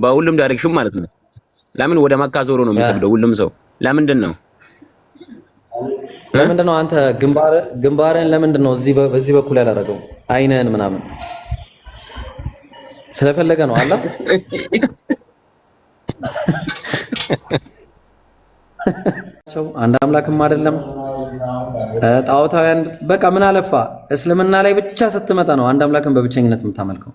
በሁሉም ዳይሬክሽን ማለት ነው። ለምን ወደ መካ ዞሮ ነው የሚሰግደው ሁሉም ሰው? ለምንድን ነው አንተ ግንባርን ለምንድን ነው በዚህ በኩል ያላደረገው? አይነን ምናምን ስለፈለገ ነው አላ አንድ አምላክም አይደለም ጣዖታውያን። በቃ ምን አለፋ እስልምና ላይ ብቻ ስትመጣ ነው አንድ አምላክን በብቸኝነት የምታመልከው።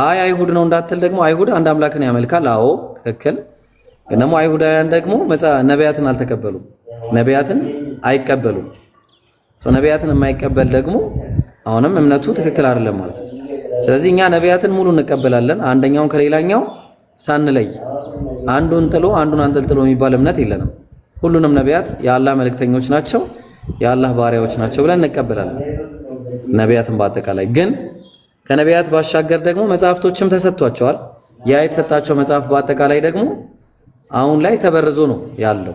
አይሁድ ነው እንዳትል ደግሞ አይሁድ አንድ አምላክን ያመልካል። አዎ ትክክል። ግን ደግሞ አይሁዳውያን ደግሞ ነቢያትን አልተቀበሉም፣ ነቢያትን አይቀበሉም። ነቢያትን የማይቀበል ደግሞ አሁንም እምነቱ ትክክል አይደለም ማለት ነው። ስለዚህ እኛ ነቢያትን ሙሉ እንቀበላለን፣ አንደኛውን ከሌላኛው ሳንለይ፣ አንዱን ጥሎ አንዱን አንጠልጥሎ የሚባል እምነት የለንም። ሁሉንም ነቢያት የአላህ መልእክተኞች ናቸው፣ የአላህ ባሪያዎች ናቸው ብለን እንቀበላለን። ነቢያትን በአጠቃላይ ግን ከነቢያት ባሻገር ደግሞ መጽሐፍቶችም ተሰጥቷቸዋል። ያ የተሰጣቸው መጽሐፍ በአጠቃላይ ደግሞ አሁን ላይ ተበርዞ ነው ያለው።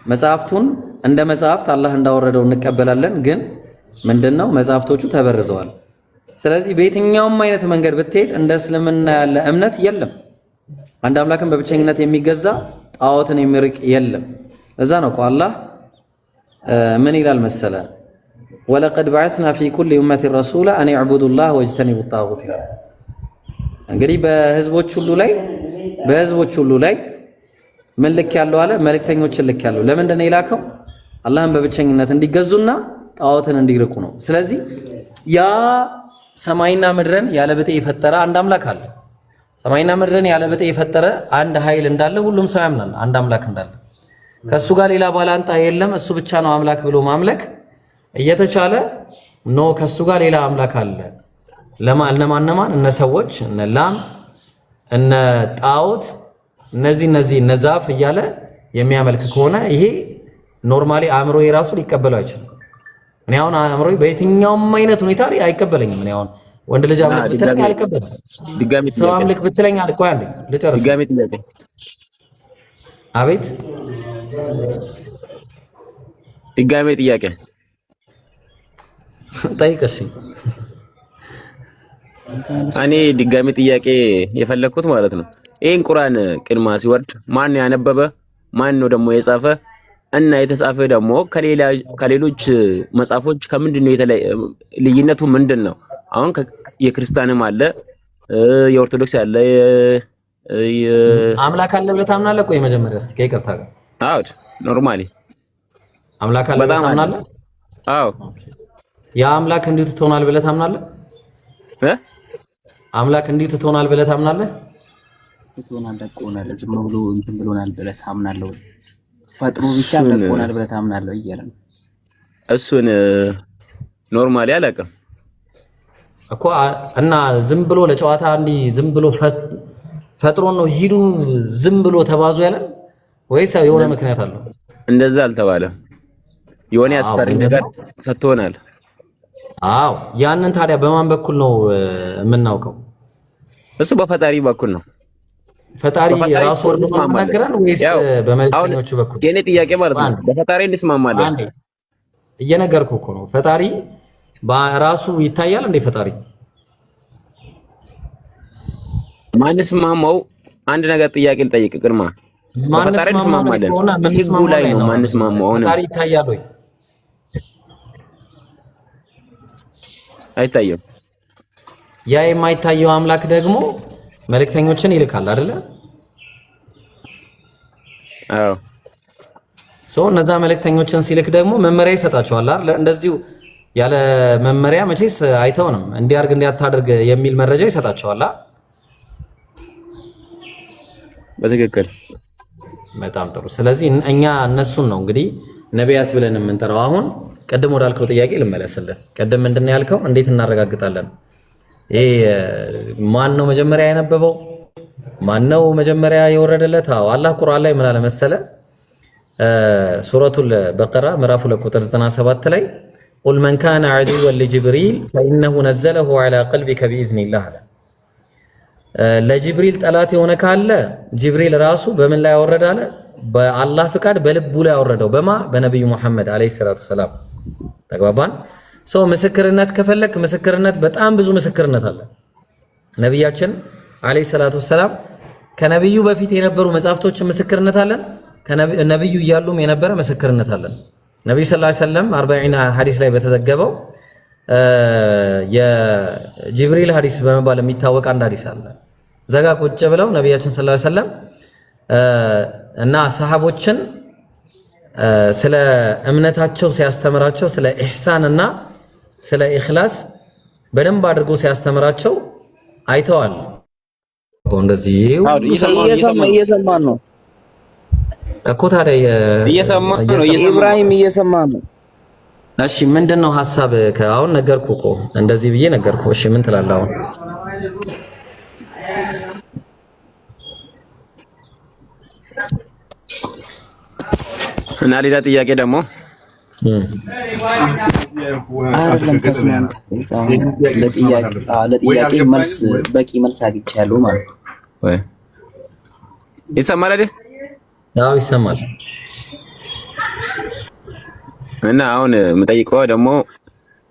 መጽሐፍቱን እንደ መጽሐፍት አላህ እንዳወረደው እንቀበላለን። ግን ምንድነው መጽሐፍቶቹ ተበርዘዋል። ስለዚህ በየትኛውም አይነት መንገድ ብትሄድ እንደ እስልምና ያለ እምነት የለም። አንድ አምላክን በብቸኝነት የሚገዛ ጣዖትን የሚርቅ የለም። እዛ ነው እኮ አላህ ምን ይላል መሰለ ወለቀድ በዐትና ፊ ኩሊ ኡመቲን ረሱላ አን ኢዕቡዱላህ ወጅተኒቡ ጣጉት ይላል። እንግዲህ በህዝቦች ሁሉ ላይ ምን ልክ ያለው አለ? መልእክተኞችን ልክ ያለው። ለምንድን ነው የላከው? አላህን በብቸኝነት እንዲገዙና ጣዖትን እንዲርቁ ነው። ስለዚህ ያ ሰማይና ምድርን ያለ ብጤ የፈጠረ አንድ አምላክ አለ። ሰማይና ምድርን ያለ ብጤ የፈጠረ አንድ ኃይል እንዳለ ሁሉም ሰው ያምናል። አንድ አምላክ እንዳለ ከሱ ጋር ሌላ ባላንጣ የለም። እሱ ብቻ ነው አምላክ ብሎ ማምለክ እየተቻለ ኖ ከሱ ጋር ሌላ አምላክ አለ። እነማን? እነ ሰዎች፣ እነ ላም፣ እነ ጣዖት፣ እነዚህ እነ ዛፍ እያለ የሚያመልክ ከሆነ ይሄ ኖርማሊ አእምሮ የራሱ ሊቀበለው አይችልም። እኔ አሁን አእምሮ በየትኛውም አይነት ሁኔታ አይቀበለኝም። እኔ አሁን ወንድ ልጅ አምልክ ብትለኝ አልቀበልም። ሰው አምልክ ብትለኝ ቆይ አንዴ ልጨርስ። ድጋሜ ጥያቄ። አቤት ድጋሜ ጥያቄ ጠይቅሽ። እኔ ድጋሜ ጥያቄ የፈለኩት ማለት ነው ይሄን ቁርአን ቅድማ ሲወርድ ማን ያነበበ ማን ነው ደግሞ የጻፈ እና የተጻፈ ደግሞ ከሌሎች መጽሐፎች ከምንድነው ልዩነቱ ምንድነው? አሁን የክርስቲያንም አለ የኦርቶዶክስ አለ አምላክ አለ ብለህ ታምናለህ? ቆይ መጀመሪያ እስቲ ከይቅርታ ጋር አዎ ኖርማሊ አምላክ አለ ብለህ ታምናለህ? አዎ ያ አምላክ እንዲሁ ትሆናል ብለህ ታምናለህ? አምላክ እንዲሁ ትሆናል ብለህ ታምናለህ? ትሆናል ደቆናል ዝም ብሎ እንትን ብሎናል ብለህ ታምናለህ? ፈጥሮ ብቻ ደቆናል ብለህ ታምናለህ እያለ ነው። እሱን ኖርማሊ አላውቅም እኮ እና ዝም ብሎ ለጨዋታ እንዲህ ዝም ብሎ ፈጥሮ ነው ሂዱ ዝም ብሎ ተባዙ ያለን ወይስ የሆነ ምክንያት አለው? እንደዛ አልተባለም። የሆነ ያስፈሪ ነገር ሰጥቶናል። አዎ ያንን ታዲያ በማን በኩል ነው የምናውቀው? እሱ በፈጣሪ በኩል ነው። ፈጣሪ ራሱ ወርዶ ማናገራን ወይስ በመልእክተኞቹ በኩል? የኔ ጥያቄ ማለት ነው በፈጣሪ እንስማማለን። እየነገርኩ እኮ ነው። ፈጣሪ በራሱ ይታያል እንዴ? ፈጣሪ ማንስማማው አንድ ነገር ጥያቄ ልጠይቅ ቅድማ በፈጣሪ እንስማማለን። ህጉ ላይ ነው ማንስማማው። አሁን ፈጣሪ ይታያል ወይ? አይታየም። ያ የማይታየው አምላክ ደግሞ መልእክተኞችን ይልካል አይደለ? አዎ እነዛ መልእክተኞችን ሲልክ ደግሞ መመሪያ ይሰጣቸዋል አይደል? እንደዚሁ ያለ መመሪያ መቼስ አይተውንም እንዲያርግ እንዲያታደርግ የሚል መረጃ ይሰጣቸዋል። በትክክል በጣም ጥሩ። ስለዚህ እኛ እነሱን ነው እንግዲህ ነቢያት ብለን የምንጠራው። አሁን ቀደም ወዳልከው ጥያቄ ልመለስልህ። ቀደም ምንድነው ያልከው? እንዴት እናረጋግጣለን? ይሄ ማን ነው መጀመሪያ ያነበበው? ማን ነው መጀመሪያ የወረደለት? አላህ ቁርአን ላይ ምን አለ መሰለ? ሱረቱል በቀራ ምዕራፍ 2 ቁጥር 97 ላይ ቁል መን ካነ ዐዱወን ለጅብሪል ፈኢነሁ ነዘለሁ ዐላ ቀልቢከ ቢኢዝኒላህ አለ። ለጅብሪል ጠላት የሆነ ካለ ጅብሪል ራሱ በምን ላይ ያወረደ አለ? በአላህ ፍቃድ በልቡ ላይ ያወረደው። በነብዩ መሐመድ አለይሂ ሰላቱ ሰላም። ተግባባን? ምስክርነት ከፈለክ ምስክርነት በጣም ብዙ ምስክርነት አለ። ነብያችን አለይሂ ሰላቱ ሰላም ከነብዩ በፊት የነበሩ መጽሐፍቶችን ምስክርነት አለን። ነብዩ እያሉም የነበረ ምስክርነት አለን። ነብዩ ሰለላሁ ዐለይሂ ወሰለም 40 ሐዲስ ላይ በተዘገበው የጅብሪል ሐዲስ በመባል የሚታወቅ አንድ ሐዲስ አለ። ዘጋ ቁጭ ብለው ነብያችን ሰለላሁ ዐለይሂ ወሰለም እና ሰሃቦችን ስለ እምነታቸው ሲያስተምራቸው ስለ ኢህሳን እና ስለ ኢኽላስ በደንብ አድርጎ ሲያስተምራቸው አይተዋል። እንደዚህ እየሰማን ነው እኮ ታዲያ እየሰማን ነው። ኢብራሂም እየሰማን ነው። እሺ ምንድነው ሐሳብ? አሁን ነገርኩህ እኮ እንደዚህ ብዬ ነገርኩህ። እሺ ምን ትላለህ አሁን? እና ሌላ ጥያቄ ደግሞ አይደለም ተስማም ለጥያቄ መልስ በቂ መልስ አግኝቻለሁ ማለት ነው። ወይ ይሰማል አይደል? አዎ ይሰማል። እና አሁን የምጠይቀው ደግሞ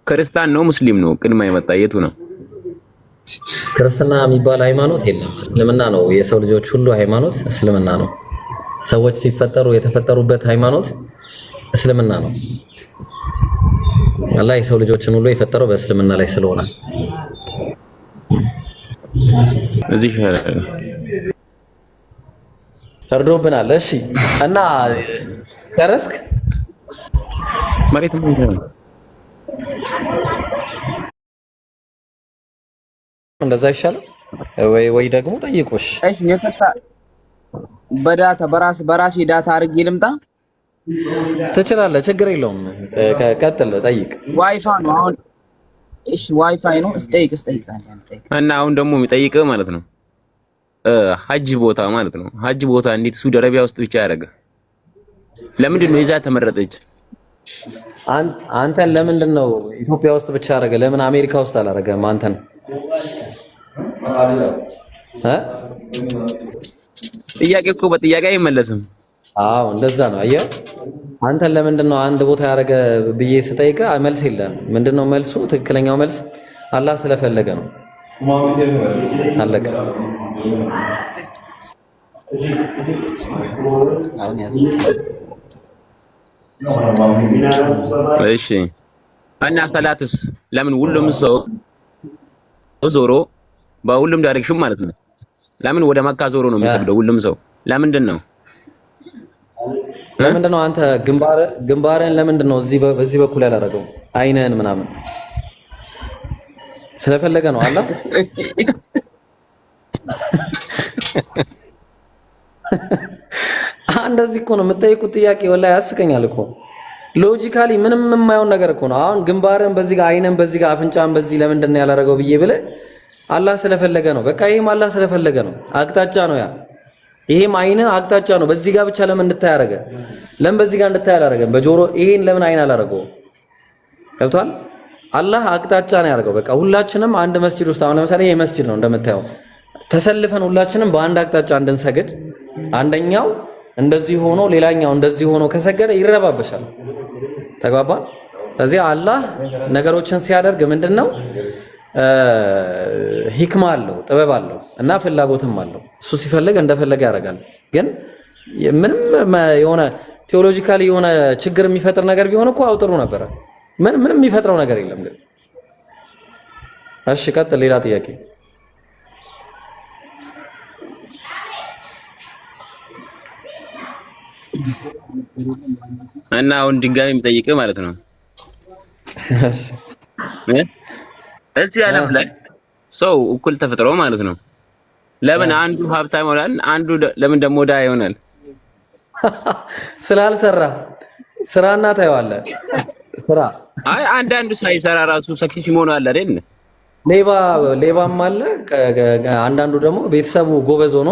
ክርስቲያን ነው ሙስሊም ነው ቅድማ የመጣ የቱ ነው? ክርስትና የሚባል ሃይማኖት የለም። እስልምና ነው የሰው ልጆች ሁሉ ሃይማኖት እስልምና ነው። ሰዎች ሲፈጠሩ የተፈጠሩበት ሃይማኖት እስልምና ነው። አላህ የሰው ልጆችን ሁሉ የፈጠረው በእስልምና ላይ ስለሆነ እዚህ ፈርዶብናል። እሺ እና ጨረስክ? ማለት ምን እንደዛ ይሻላል ወይ ደግሞ ጠይቁሽ። እሺ የፈታ በዳታ በራሴ ዳታ አድርጌ ልምጣ። ትችላለህ፣ ችግር የለውም። ቀጥል፣ ጠይቅ። ዋይፋይ ነው አሁን። እሺ ዋይፋይ ነው። እስጠይቅ እና አሁን ደግሞ የሚጠይቀው ማለት ነው ሀጅ ቦታ ማለት ነው። ሀጅ ቦታ እንዴት ሳውዲ አረቢያ ውስጥ ብቻ ያደረገ? ለምንድን ነው ይዛ ተመረጠች? አንተን ለምንድን ነው ኢትዮጵያ ውስጥ ብቻ ያደረገ? ለምን አሜሪካ ውስጥ አላደረገም? አንተን ጥያቄ እኮ በጥያቄ አይመለስም። አዎ እንደዛ ነው። አየህ አንተን ለምንድን ነው አንድ ቦታ ያደረገ ብዬ ስጠይቅ መልስ የለም። ምንድነው መልሱ? ትክክለኛው መልስ አላህ ስለፈለገ ነው። አለቀ። እሺ እና ሰላትስ ለምን ሁሉም ሰው ዞሮ በሁሉም ዳይሬክሽን ማለት ነው ለምን ወደ መካ ዞሮ ነው የሚሰግደው ሁሉም ሰው? ለምንድን ነው አንተ ግንባርን ለምንድን ነው በዚህ በኩል ያላደረገው? አይነን ምናምን ስለፈለገ ነው አላህ። እንደዚህ እኮ ነው የምጠይቁት ጥያቄ። ወላሂ ያስቀኛል እኮ ሎጂካሊ ምንም የማይሆን ነገር እኮ ነው። አሁን ግንባርን በዚህ ጋር አይነን በዚህ ጋር አፍንጫን በዚህ ለምንድን ነው ያላደረገው ብዬ ብለህ አላህ ስለፈለገ ነው። በቃ ይሄም አላህ ስለፈለገ ነው። አቅጣጫ ነው ያ። ይሄም አይነ አቅጣጫ ነው። በዚህ ጋር ብቻ ለምን እንድታይ ያደረገ? ለምን በዚህ ጋር እንድታይ አላደረገም? በጆሮ ይሄን ለምን አይን አላደረገው? ገብቷል? አላህ አቅጣጫ ነው ያደረገው። በቃ ሁላችንም አንድ መስጂድ ውስጥ አሁን ለምሳሌ ይሄ መስጂድ ነው እንደምታየው፣ ተሰልፈን ሁላችንም በአንድ አቅጣጫ እንድንሰግድ አንደኛው እንደዚህ ሆኖ ሌላኛው እንደዚህ ሆኖ ከሰገደ ይረባበሻል። ተግባባን? ስለዚህ አላህ ነገሮችን ሲያደርግ ምንድነው ሂክማ አለው፣ ጥበብ አለው እና ፍላጎትም አለው። እሱ ሲፈልግ እንደፈለገ ያደርጋል። ግን ምንም የሆነ ቴዎሎጂካሊ የሆነ ችግር የሚፈጥር ነገር ቢሆን እኮ አውጥሩ ነበረ። ምንም የሚፈጥረው ነገር የለም። ግን እሺ ቀጥል፣ ሌላ ጥያቄ። እና አሁን ድጋሚ የሚጠይቅህ ማለት ነው እሺ እዚህ ዓለም ላይ ሰው እኩል ተፈጥሮ ማለት ነው። ለምን አንዱ ሀብታም ይሆናል፣ አንዱ ለምን ደግሞ ድሃ ይሆናል? ስላልሰራ ስራና ታየዋለህ። ስራ አይ አንዳንዱ ሳይሰራ ራሱ ሰክሲስ መሆን አለ አይደል? ሌባም አለ። አንዳንዱ ደግሞ ቤተሰቡ ጎበዝ ሆኖ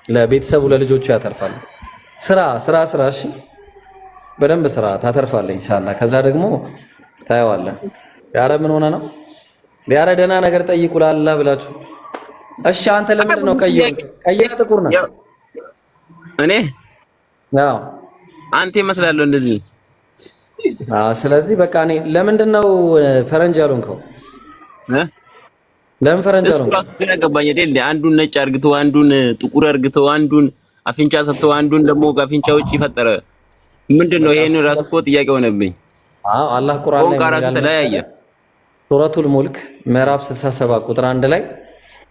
ለቤተሰቡ ለልጆቹ ያተርፋል። ስራ። እሺ በደንብ ስራ ታተርፋለህ ኢንሻአላህ። ከዛ ደግሞ ታየዋለህ። ያረ ምን ሆነ ነው ያረ ደህና ነገር ጠይቁ ላላህ ብላችሁ። እሺ አንተ ለምንድን ነው ቀይና ጥቁር ነህ? እኔ አዎ አንተ ይመስላለሁ እንደዚህ። ስለዚህ በቃ እኔ ለምንድን ነው ፈረንጅ ያልሆንከው? ለምን ፈረንጅ እሱ ነው? ራሱ ግን ያገባኝ አይደል? አንዱን ነጭ አርግቶ አንዱን ጥቁር አርግቶ አንዱን አፍንጫ ሰጥቶ አንዱን ደግሞ ከአፍንጫ ውጪ ፈጠረ። ምንድነው? ይሄን ራሱ እኮ ጥያቄ ሆነብኝ። አዎ አላህ ቁርአን ላይ ራሱ ተለያየ። ሱረቱል ሙልክ ምዕራፍ 67 ቁጥር 1 ላይ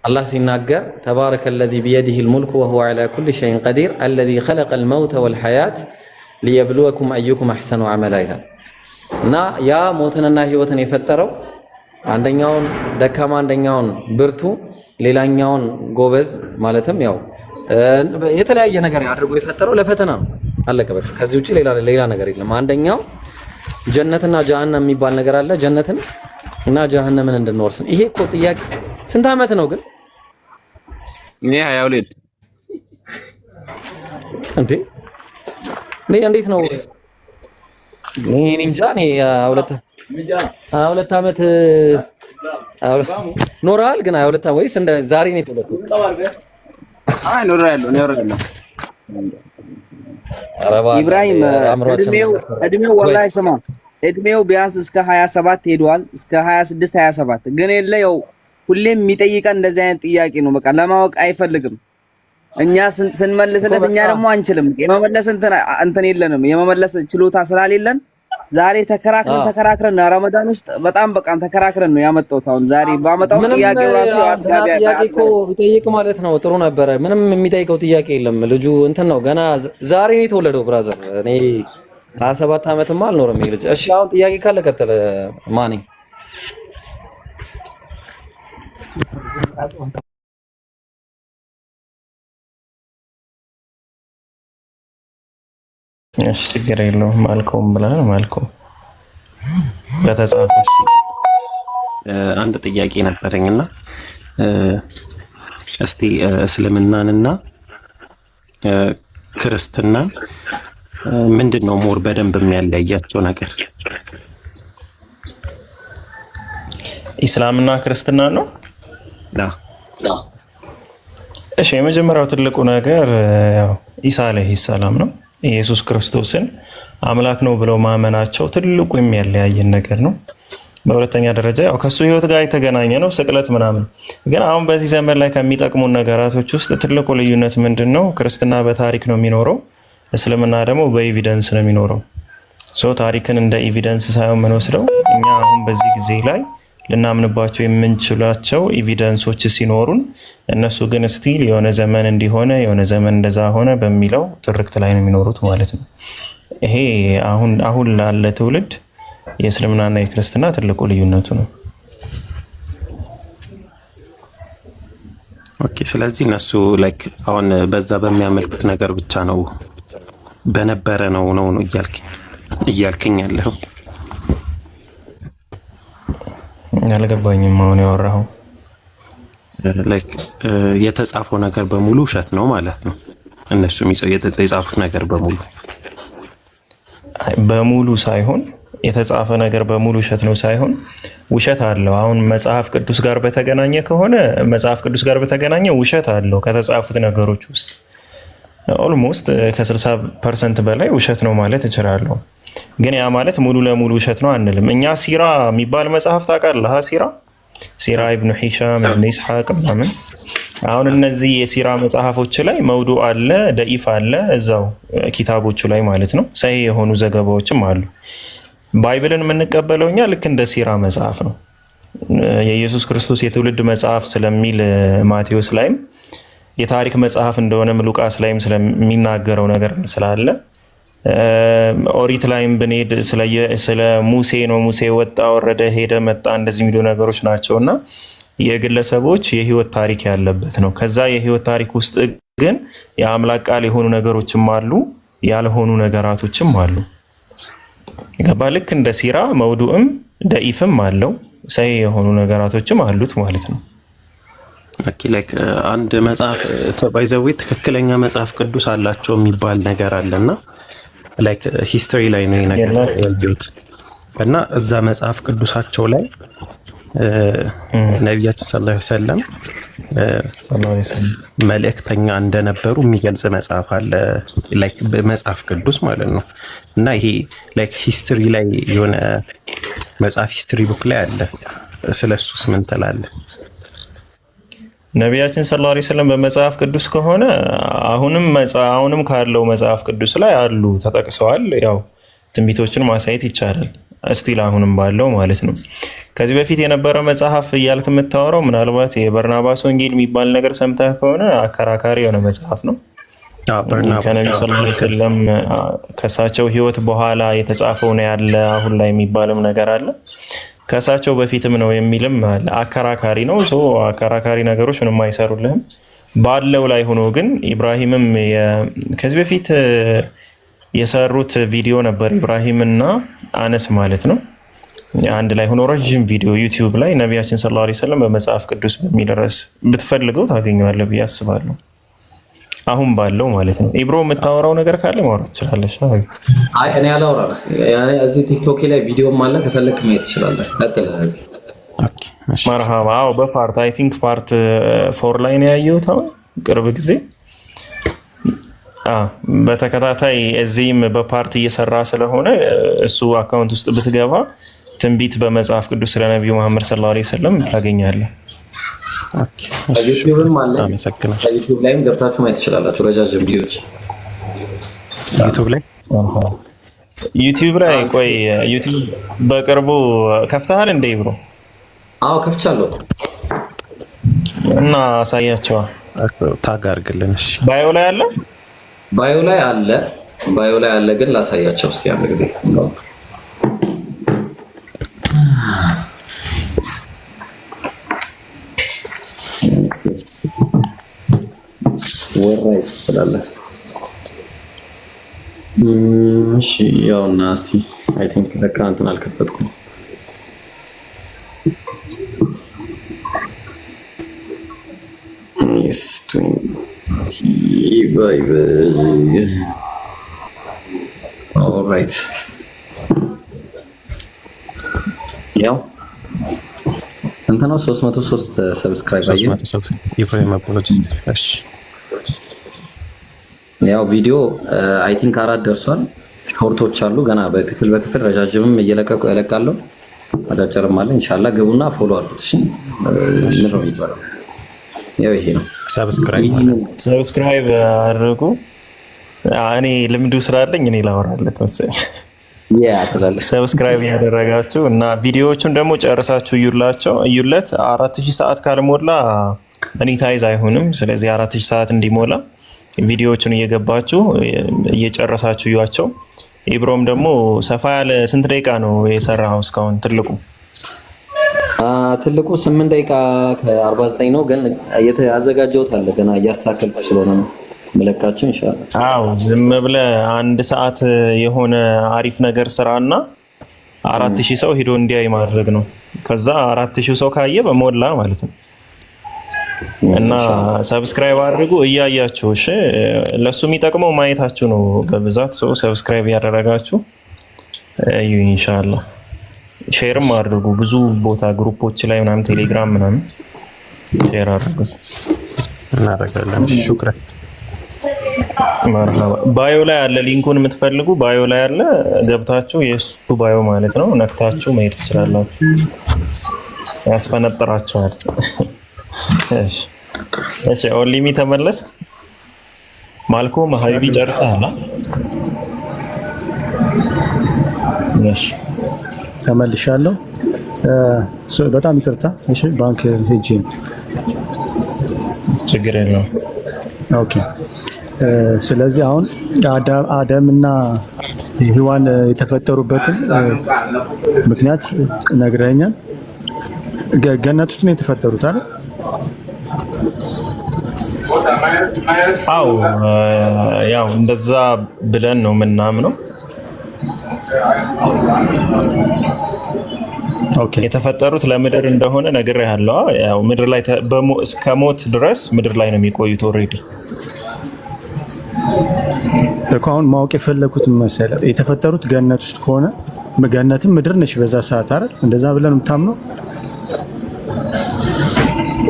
አላህ ሲናገር ተባረከ الذي بيده الملك وهو على كل شيء قدير الذي خلق الموت والحياة ليبلوكم أيكم أحسن عملا ይላል። እና ያ ሞትንና ህይወትን የፈጠረው አንደኛውን ደካማ አንደኛውን ብርቱ ሌላኛውን ጎበዝ ማለትም ያው የተለያየ ነገር አድርጎ የፈጠረው ለፈተና ነው። አለቀ በቃ። ከዚህ ውጪ ሌላ ነገር የለም። አንደኛው ጀነትና ጀሃነም የሚባል ነገር አለ። ጀነትን እና ጀሃነምን እንድንወርስ ይሄ እኮ ጥያቄ ስንት ዓመት ነው ግን? እኔ 22 እንዴ እንዴት ነው? እኔ እንጃ። እኔ 22 ዓመት ኖራል ግን 22 ወይስ እንደ ዛሬ ነው የተወለድኩት? አይ ኖራለሁ። ኢብራሂም እድሜው ወላሂ ስማ እድሜው ቢያንስ እስከ 27 ሄዷል። እስከ 26 27 ግን የለ ያው ሁሌም የሚጠይቀን እንደዚህ አይነት ጥያቄ ነው። በቃ ለማወቅ አይፈልግም። እኛ ስንመልስለት እኛ ደግሞ አንችልም። የመመለስ እንትን የለንም። የመመለስ ችሎታ ስላሌለን ዛሬ ተከራክረን ረመዳን ውስጥ በጣም በቃም ተከራክረን ነው ያመጣሁት። አሁን ዛሬ ባመጣው ጥያቄ ራሱ ጥያቄ እኮ ቢጠይቅ ማለት ነው ጥሩ ነበረ። ምንም የሚጠይቀው ጥያቄ የለም። ልጁ እንትን ነው ገና ዛሬ ነው የተወለደው። ብራዘር እኔ 27 ዓመትማ አልኖርም ይሄ ልጅ። እሺ አሁን ጥያቄ ካለ ቀጥል ማኔ። እሺ ችግር የለውም። ማልኮም ብለናል። ማልኮም በተጻፈ አንድ ጥያቄ ነበረኝና እስቲ እስልምናንና ክርስትናን ምንድነው ሞር በደንብ የሚያለያያቸው ነገር? ኢስላምና ክርስትና ነው። እሺ የመጀመሪያው ትልቁ ነገር ያው ኢሳ አለይሂ ሰላም ነው። ኢየሱስ ክርስቶስን አምላክ ነው ብለው ማመናቸው ትልቁ የሚያለያየን ነገር ነው። በሁለተኛ ደረጃ ያው ከሱ ህይወት ጋር የተገናኘ ነው ስቅለት ምናምን። ግን አሁን በዚህ ዘመን ላይ ከሚጠቅሙን ነገራቶች ውስጥ ትልቁ ልዩነት ምንድነው? ክርስትና በታሪክ ነው የሚኖረው፣ እስልምና ደግሞ በኤቪደንስ ነው የሚኖረው። ታሪክን እንደ ኤቪደንስ ሳይሆን የምንወስደው እኛ አሁን በዚህ ጊዜ ላይ ልናምንባቸው የምንችላቸው ኤቪደንሶች ሲኖሩን፣ እነሱ ግን ስቲል የሆነ ዘመን እንዲሆነ የሆነ ዘመን እንደዛ ሆነ በሚለው ትርክት ላይ ነው የሚኖሩት ማለት ነው። ይሄ አሁን ላለ ትውልድ የእስልምናና የክርስትና ትልቁ ልዩነቱ ነው። ኦኬ። ስለዚህ እነሱ ላይክ አሁን በዛ በሚያመልኩት ነገር ብቻ ነው በነበረ ነው እያልከኝ ያለው? አልገባኝም። አሁን ያወራኸው ላይክ የተጻፈው ነገር በሙሉ ውሸት ነው ማለት ነው? እነሱ የጻፉት ነገር በሙሉ ሳይሆን የተጻፈ ነገር በሙሉ ውሸት ነው ሳይሆን ውሸት አለው። አሁን መጽሐፍ ቅዱስ ጋር በተገናኘ ከሆነ መጽሐፍ ቅዱስ ጋር በተገናኘ ውሸት አለው። ከተጻፉት ነገሮች ውስጥ ኦልሞስት ከ60% በላይ ውሸት ነው ማለት እችላለሁ። ግን ያ ማለት ሙሉ ለሙሉ ውሸት ነው አንልም። እኛ ሲራ የሚባል መጽሐፍ ታውቃለህ? ሲራ ኢብኑ ሂሻም ኢብኑ ኢስሐቅ ምናምን። አሁን እነዚህ የሲራ መጽሐፎች ላይ መውዱ አለ፣ ደኢፍ አለ፣ እዛው ኪታቦቹ ላይ ማለት ነው። ሰሂህ የሆኑ ዘገባዎችም አሉ። ባይብልን የምንቀበለው እኛ ልክ እንደ ሲራ መጽሐፍ ነው። የኢየሱስ ክርስቶስ የትውልድ መጽሐፍ ስለሚል ማቴዎስ ላይም የታሪክ መጽሐፍ እንደሆነም ሉቃስ ላይም ስለሚናገረው ነገር ስላለ ኦሪት ላይም ብንሄድ ስለ ሙሴ ነው። ሙሴ ወጣ፣ ወረደ፣ ሄደ፣ መጣ እንደዚህ የሚሉ ነገሮች ናቸውና የግለሰቦች የህይወት ታሪክ ያለበት ነው። ከዛ የህይወት ታሪክ ውስጥ ግን የአምላክ ቃል የሆኑ ነገሮችም አሉ፣ ያልሆኑ ነገራቶችም አሉ። ገባ? ልክ እንደ ሲራ መውዱዕም ደኢፍም አለው፣ ሰሂህ የሆኑ ነገራቶችም አሉት ማለት ነው። ላይክ አንድ መጽሐፍ ባይዘዌ ትክክለኛ መጽሐፍ ቅዱስ አላቸው የሚባል ነገር አለና ላይክ ሂስትሪ ላይ ነው ነገር ያየሁት እና እዛ መጽሐፍ ቅዱሳቸው ላይ ነቢያችን ሰለላሁ ዐለይሂ ወሰለም መልእክተኛ እንደነበሩ የሚገልጽ መጽሐፍ አለ፣ ላይክ በመጽሐፍ ቅዱስ ማለት ነው። እና ይሄ ላይክ ሂስትሪ ላይ የሆነ መጽሐፍ ሂስትሪ ቡክ ላይ አለ። ስለሱስ ምን ትላለህ? ነቢያችን ሰለላሁ ዐለይሂ ወሰለም በመጽሐፍ ቅዱስ ከሆነ አሁንም ካለው መጽሐፍ ቅዱስ ላይ አሉ ተጠቅሰዋል። ያው ትንቢቶችን ማሳየት ይቻላል እስቲል አሁንም ባለው ማለት ነው። ከዚህ በፊት የነበረ መጽሐፍ እያልክ የምታወራው ምናልባት የበርናባስ ወንጌል የሚባል ነገር ሰምተህ ከሆነ አከራካሪ የሆነ መጽሐፍ ነው። ከነቢዩ ሰለላሁ ዐለይሂ ወሰለም ከእሳቸው ህይወት በኋላ የተጻፈው ነው ያለ አሁን ላይ የሚባልም ነገር አለ። ከእሳቸው በፊትም ነው የሚልም አለ። አከራካሪ ነው። አከራካሪ ነገሮች ምንም አይሰሩልህም። ባለው ላይ ሆኖ ግን ኢብራሂምም ከዚህ በፊት የሰሩት ቪዲዮ ነበር፣ ኢብራሂም እና አነስ ማለት ነው። አንድ ላይ ሆኖ ረዥም ቪዲዮ ዩቲዩብ ላይ ነቢያችን ሰለላሁ ዐለይሂ ወሰለም በመጽሐፍ ቅዱስ በሚል ርዕስ ብትፈልገው ታገኘዋለህ ብዬ አስባለሁ። አሁን ባለው ማለት ነው። ኢብሮ የምታወራው ነገር ካለ ማውራት ትችላለሽ። አይ እኔ አላወራም። ያኔ እዚህ ቲክቶክ ላይ ቪዲዮም አለ፣ ከፈለክ ማየት ትችላለህ። ቀጥል። ኦኬ መርሃባ። አዎ በፓርት አይ ቲንክ ፓርት 4 ላይ ነው ያየሁት አሁን ቅርብ ጊዜ። በተከታታይ እዚህም በፓርት እየሰራ ስለሆነ እሱ አካውንት ውስጥ ብትገባ ትንቢት በመጽሐፍ ቅዱስ ስለ ነብዩ መሐመድ ሰለላሁ ዐለይሂ ወሰለም ታገኛለህ። ዩቲዩብም አለ። ዩቲዩብ ላይም ገብታችሁ ማየት ትችላላችሁ። ረጃጅም ቪዲዮዎች ዩቲዩብ ላይ ቆይ ዩቲዩብ በቅርቡ ከፍተሃል እንደ ብሮ? አዎ ከፍቻለሁ። እና አሳያቸዋ ታግ አድርግልን። እሺ ባዮ ላይ አለ፣ ባዮ ላይ አለ ግን ላሳያቸው እስቲ አንድ ጊዜ ነው። ወራይ ይችላል። እሺ ያውና እስቲ አይ ቲንክ ለካ እንትን አልከፈትኩም። yes 20 baby all right ያው ስንት ነው? 303 ሰብስክራይብ አየህ? 303 ኢብራሂም አፖሎጂስት። እሺ ያው ቪዲዮ አይ ቲንክ 4 ደርሷል። ሾርቶች አሉ ገና በክፍል ረጃጅምም እለቃለሁ። አጫጭርም አለ። ኢንሻአላህ ግቡና ፎሎ አድርጉት። እሺ ምን ነው ይባላል? ያው ይሄ ነው። ሰብስክራይብ አድርጉ። እኔ ልምዱ ስላለኝ እኔ ላወራለት መሰለኝ። ሰብስክራይብ ያደረጋችሁ እና ቪዲዮዎቹን ደግሞ ጨርሳችሁ እዩለት። 4000 ሰዓት ካልሞላ ሞኔታይዝ አይሆንም። ስለዚህ 4000 ሰዓት እንዲሞላ ቪዲዮዎቹን እየገባችሁ እየጨረሳችሁ እዩዋቸው። ኢብሮም ደግሞ ሰፋ ያለ ስንት ደቂቃ ነው የሰራው እስካሁን? ትልቁ 8 ደቂቃ ከ49 ነው፣ ግን ያዘጋጀሁት አለ ገና እያስተካከልኩ ስለሆነ ነው መለካችሁ ኢንሻአላህ። አዎ ዝም ብለህ 1 ሰዓት የሆነ አሪፍ ነገር ስራና 4000 ሰው ሄዶ እንዲያይ ማድረግ ነው። ከዛ 4000 ሰው ካየ በሞላ ማለት ነው። እና ሰብስክራይብ አድርጉ እያያችሁ። እሺ ለሱ የሚጠቅመው ማየታችሁ ነው በብዛት። ሰው ሰብስክራይብ ያደረጋችሁ እዩ ኢንሻአላህ። ሼርም አድርጉ ብዙ ቦታ ግሩፖች ላይ ምናምን ቴሌግራም ምናምን ሼር አድርጉ እናደርጋለን። ሹክራን መርሃባ። ባዮ ላይ አለ፣ ሊንኩን የምትፈልጉ ባዮ ላይ አለ። ገብታችሁ የሱ ባዮ ማለት ነው ነክታችሁ መሄድ ትችላላችሁ። ያስፈነጥራችኋል። እሺ ኦንሊሚ ተመለስ። ማልኮም ሀይቢ ጨርሰሃል? እሺ ተመልሻለሁ። በጣም ይቅርታ። እሺ ባንክ ሄጄ ችግር የለውም። ኦኬ። ስለዚህ አሁን አደምና ሔዋን የተፈጠሩበትን ምክንያት ነግረኸኛል። ገነት ውስጥ ነው የተፈጠሩት አይደል? አዎ ያው እንደዛ ብለን ነው የምናምነው። ኦኬ። የተፈጠሩት ለምድር እንደሆነ ነግሬሃለሁ። ያው ምድር ላይ እስከ ሞት ድረስ ምድር ላይ ነው የሚቆዩት። ኦልሬዲ አሁን ማወቅ የፈለኩት መሰለህ የተፈጠሩት ገነት ውስጥ ከሆነ ገነትም ምድር ነች በዛ ሰዓት አይደል? እንደዛ ብለን የምታምነው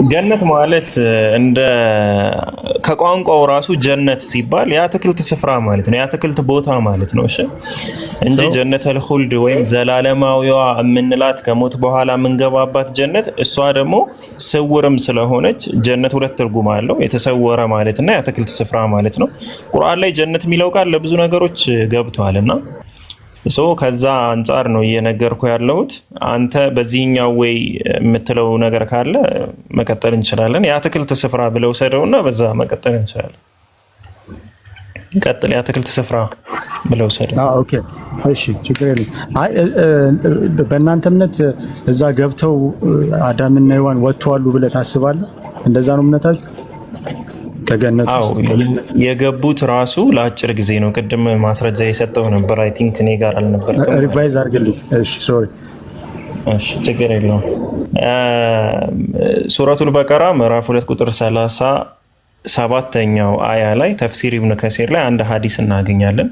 ገነት ማለት እንደ ከቋንቋው ራሱ ጀነት ሲባል የአትክልት ስፍራ ማለት ነው፣ የአትክልት ቦታ ማለት ነው። እሺ እንጂ ጀነተል ኹልድ ወይም ዘላለማዊዋ የምንላት ከሞት በኋላ የምንገባባት ጀነት፣ እሷ ደግሞ ስውርም ስለሆነች ጀነት ሁለት ትርጉም አለው፣ የተሰወረ ማለትና የአትክልት ስፍራ ማለት ነው። ቁርአን ላይ ጀነት የሚለው ቃል ለብዙ ነገሮች ገብቷልና ከዛ አንጻር ነው እየነገርኩ ያለሁት። አንተ በዚህኛው ወይ የምትለው ነገር ካለ መቀጠል እንችላለን። የአትክልት ስፍራ ብለው ሰደውና በዛ መቀጠል እንችላለን። ቀጥል። የአትክልት ስፍራ ብለው ሰደው። ኦኬ እሺ፣ ችግር የለም። አይ በእናንተ እምነት እዛ ገብተው አዳምና ሔዋን ወጥተዋል ብለህ ታስባለህ? እንደዛ ነው እምነታችሁ? ከገነት ውስጥ የገቡት ራሱ ለአጭር ጊዜ ነው። ቅድም ማስረጃ የሰጠው ነበር። አይ ቲንክ እኔ ጋር አልነበረም። ሪቫይዝ አድርግልኝ። እሺ ሶሪ። እሺ ችግር የለውም። ሱረቱል በቀራ ምዕራፍ 2 ቁጥር 37ኛው አያ ላይ ተፍሲር ኢብኑ ከሲር ላይ አንድ ሐዲስ እናገኛለን።